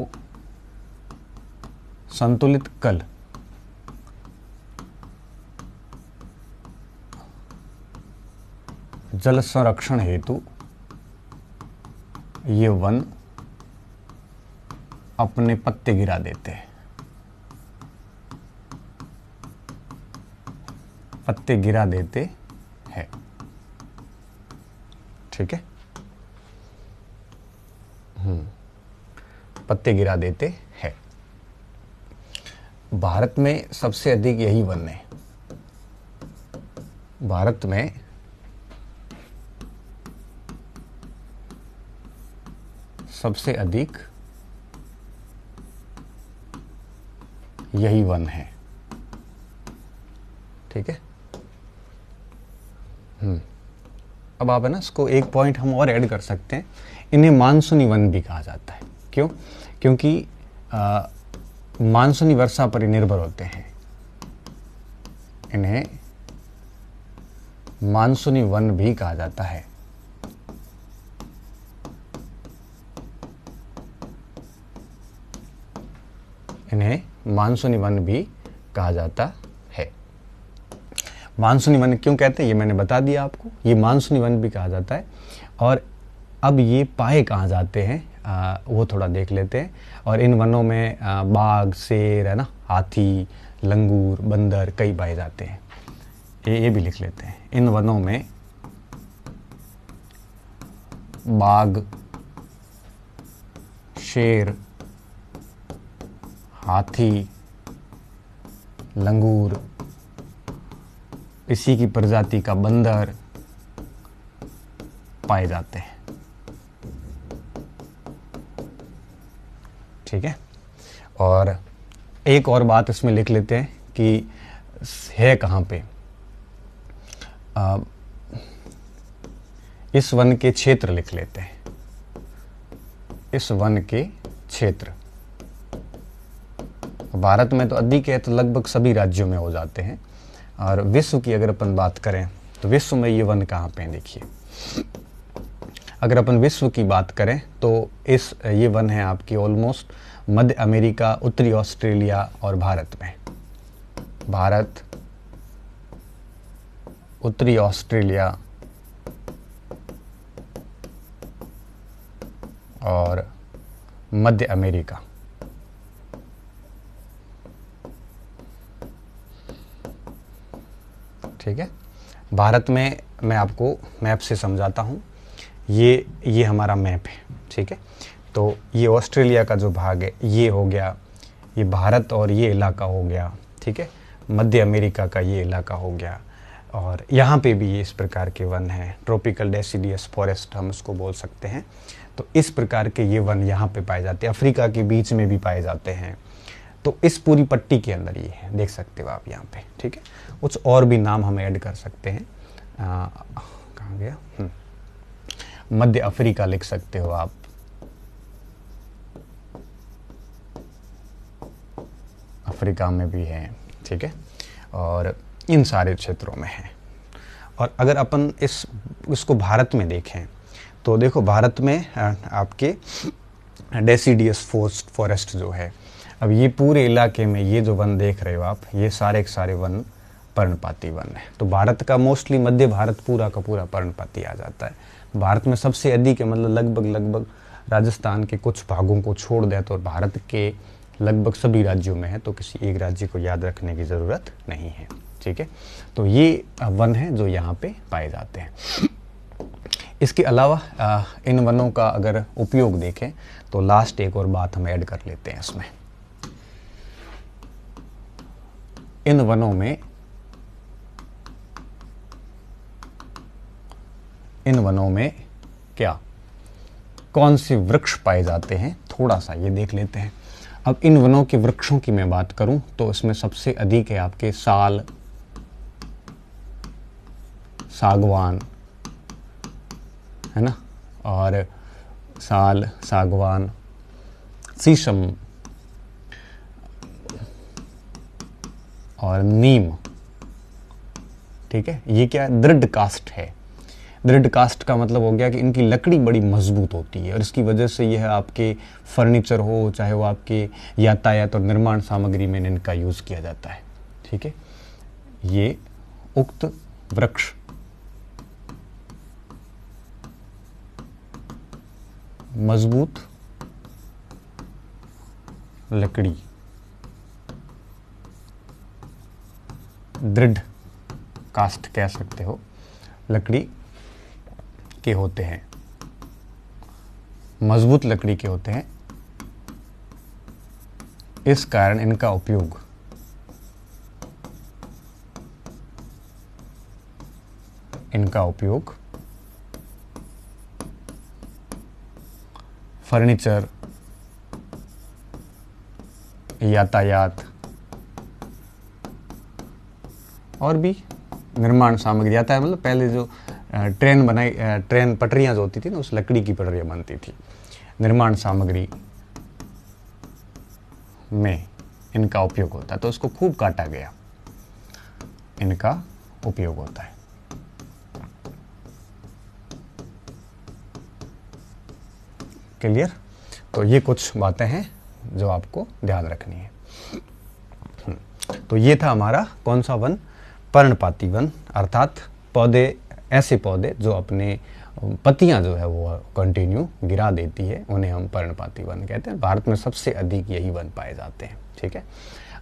संतुलित कर जल संरक्षण हेतु ये वन अपने पत्ते गिरा देते हैं। पत्ते गिरा देते हैं, ठीक है। पत्ते गिरा देते हैं। भारत में सबसे अधिक यही वन है। भारत में सबसे अधिक यही वन है, ठीक है। अब आप है ना, इसको एक पॉइंट हम और ऐड कर सकते हैं। इन्हें मानसूनी वन भी कहा जाता है। क्यों? क्योंकि मानसूनी वर्षा पर ही निर्भर होते हैं। इन्हें मानसूनी वन भी कहा जाता है। इन्हें मानसूनी वन भी कहा जाता है। मानसूनी वन क्यों कहते हैं ये मैंने बता दिया आपको। ये मानसूनी वन भी कहा जाता है। और अब ये पाए कहाँ जाते हैं वो थोड़ा देख लेते हैं। और इन वनों में बाघ, शेर, है ना, हाथी, लंगूर, बंदर कई पाए जाते हैं। ये भी लिख लेते हैं। इन वनों में बाघ, शेर, हाथी, लंगूर, इसी की प्रजाति का बंदर पाए जाते हैं, ठीक है। और एक और बात इसमें लिख लेते हैं कि है कहाँ पे। इस वन के क्षेत्र लिख लेते हैं। इस वन के क्षेत्र भारत में तो अधिक है, तो लगभग सभी राज्यों में हो जाते हैं। और विश्व की अगर अपन बात करें तो विश्व में ये वन कहाँ पे हैं, देखिए अगर अपन विश्व की बात करें तो ये वन है आपकी ऑलमोस्ट मध्य अमेरिका, उत्तरी ऑस्ट्रेलिया और भारत में। भारत, उत्तरी ऑस्ट्रेलिया और मध्य अमेरिका। ठीक है, भारत में मैं आपको मैप से समझाता हूँ। ये हमारा मैप है, ठीक है। तो ये ऑस्ट्रेलिया का जो भाग है ये हो गया, ये भारत और ये इलाका हो गया, ठीक है। मध्य अमेरिका का ये इलाका हो गया, और यहाँ पे भी ये इस प्रकार के वन हैं, ट्रॉपिकल डेसिडियस फॉरेस्ट हम उसको बोल सकते हैं। तो इस प्रकार के ये वन यहाँ पे पाए जाते हैं, अफ्रीका के बीच में भी पाए जाते हैं। तो इस पूरी पट्टी के अंदर ये है, देख सकते हो आप यहाँ पे, ठीक है। कुछ और भी नाम हम ऐड कर सकते हैं, कहाँ गया, मध्य अफ्रीका लिख सकते हो आप, अफ्रीका में भी है, ठीक है, और इन सारे क्षेत्रों में है। और अगर अपन इसको भारत में देखें तो देखो भारत में आपके डेसिडियस फॉरेस्ट जो है, अब ये पूरे इलाके में ये जो वन देख रहे हो आप, ये सारे के सारे वन पर्णपाती वन है। तो भारत का मोस्टली मध्य भारत पूरा का पूरा पर्णपाती आ जाता है। भारत में सबसे अधिक है, मतलब लगभग राजस्थान के कुछ भागों को छोड़ दे तो भारत के लगभग सभी राज्यों में है, तो किसी एक राज्य को याद रखने की ज़रूरत नहीं है, ठीक है। तो ये वन है जो यहाँ पे पाए जाते हैं। इसके अलावा इन वनों का अगर उपयोग देखें तो लास्ट एक और बात हम ऐड कर लेते हैं इसमें। इन वनों में क्या कौन से वृक्ष पाए जाते हैं, थोड़ा सा ये देख लेते हैं। अब इन वनों के वृक्षों की मैं बात करूं तो इसमें सबसे अधिक है आपके साल, सागवान, है ना, और साल, सागवान, शीशम और नीम, ठीक है। ये क्या दृढ़ काष्ठ है। दृढ़ काष्ठ का मतलब हो गया कि इनकी लकड़ी बड़ी मजबूत होती है, और इसकी वजह से यह आपके फर्नीचर हो, चाहे वो आपके यातायात और निर्माण सामग्री में इनका यूज़ किया जाता है, ठीक है। ये उक्त वृक्ष मजबूत लकड़ी, दृढ़ काष्ठ कह सकते हो, लकड़ी के होते हैं, मजबूत लकड़ी के होते हैं। इस कारण इनका उपयोग फर्नीचर, यातायात और भी निर्माण सामग्री आता है। मतलब पहले जो ट्रेन पटरियां जो होती थी ना, उस लकड़ी की पटरियां बनती थी। निर्माण सामग्री में इनका उपयोग होता है, तो इसको खूब काटा गया, इनका उपयोग होता है। क्लियर? तो ये कुछ बातें हैं जो आपको ध्यान रखनी है। तो ये था हमारा कौन सा वन, पर्णपाती वन, अर्थात पौधे, ऐसे पौधे जो अपने पत्तियां जो है वो कंटिन्यू गिरा देती है, उन्हें हम पर्णपाती वन कहते हैं। भारत में सबसे अधिक यही वन पाए जाते हैं, ठीक है।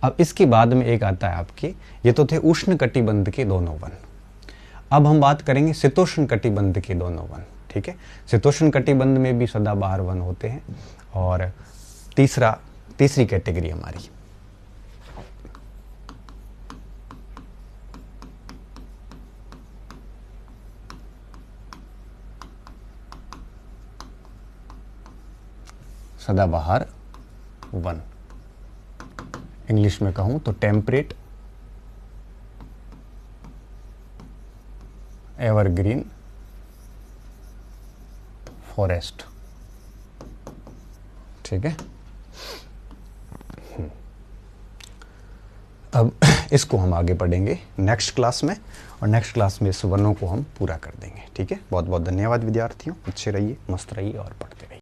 अब इसके बाद में एक आता है आपके, ये तो थे उष्ण कटिबंध के दोनों वन। अब हम बात करेंगे शीतोष्ण कटिबंध के दोनों वन, ठीक है। शीतोष्ण कटिबंध में भी सदाबहार वन होते हैं। और तीसरी कैटेगरी हमारी सदाबहार वन, इंग्लिश में कहूं तो टेम्परेट एवरग्रीन फॉरेस्ट, ठीक है। अब इसको हम आगे पढ़ेंगे नेक्स्ट क्लास में, और नेक्स्ट क्लास में इस वर्णों को हम पूरा कर देंगे। ठीक है, बहुत बहुत धन्यवाद विद्यार्थियों, अच्छे रहिए, मस्त रहिए और पढ़ते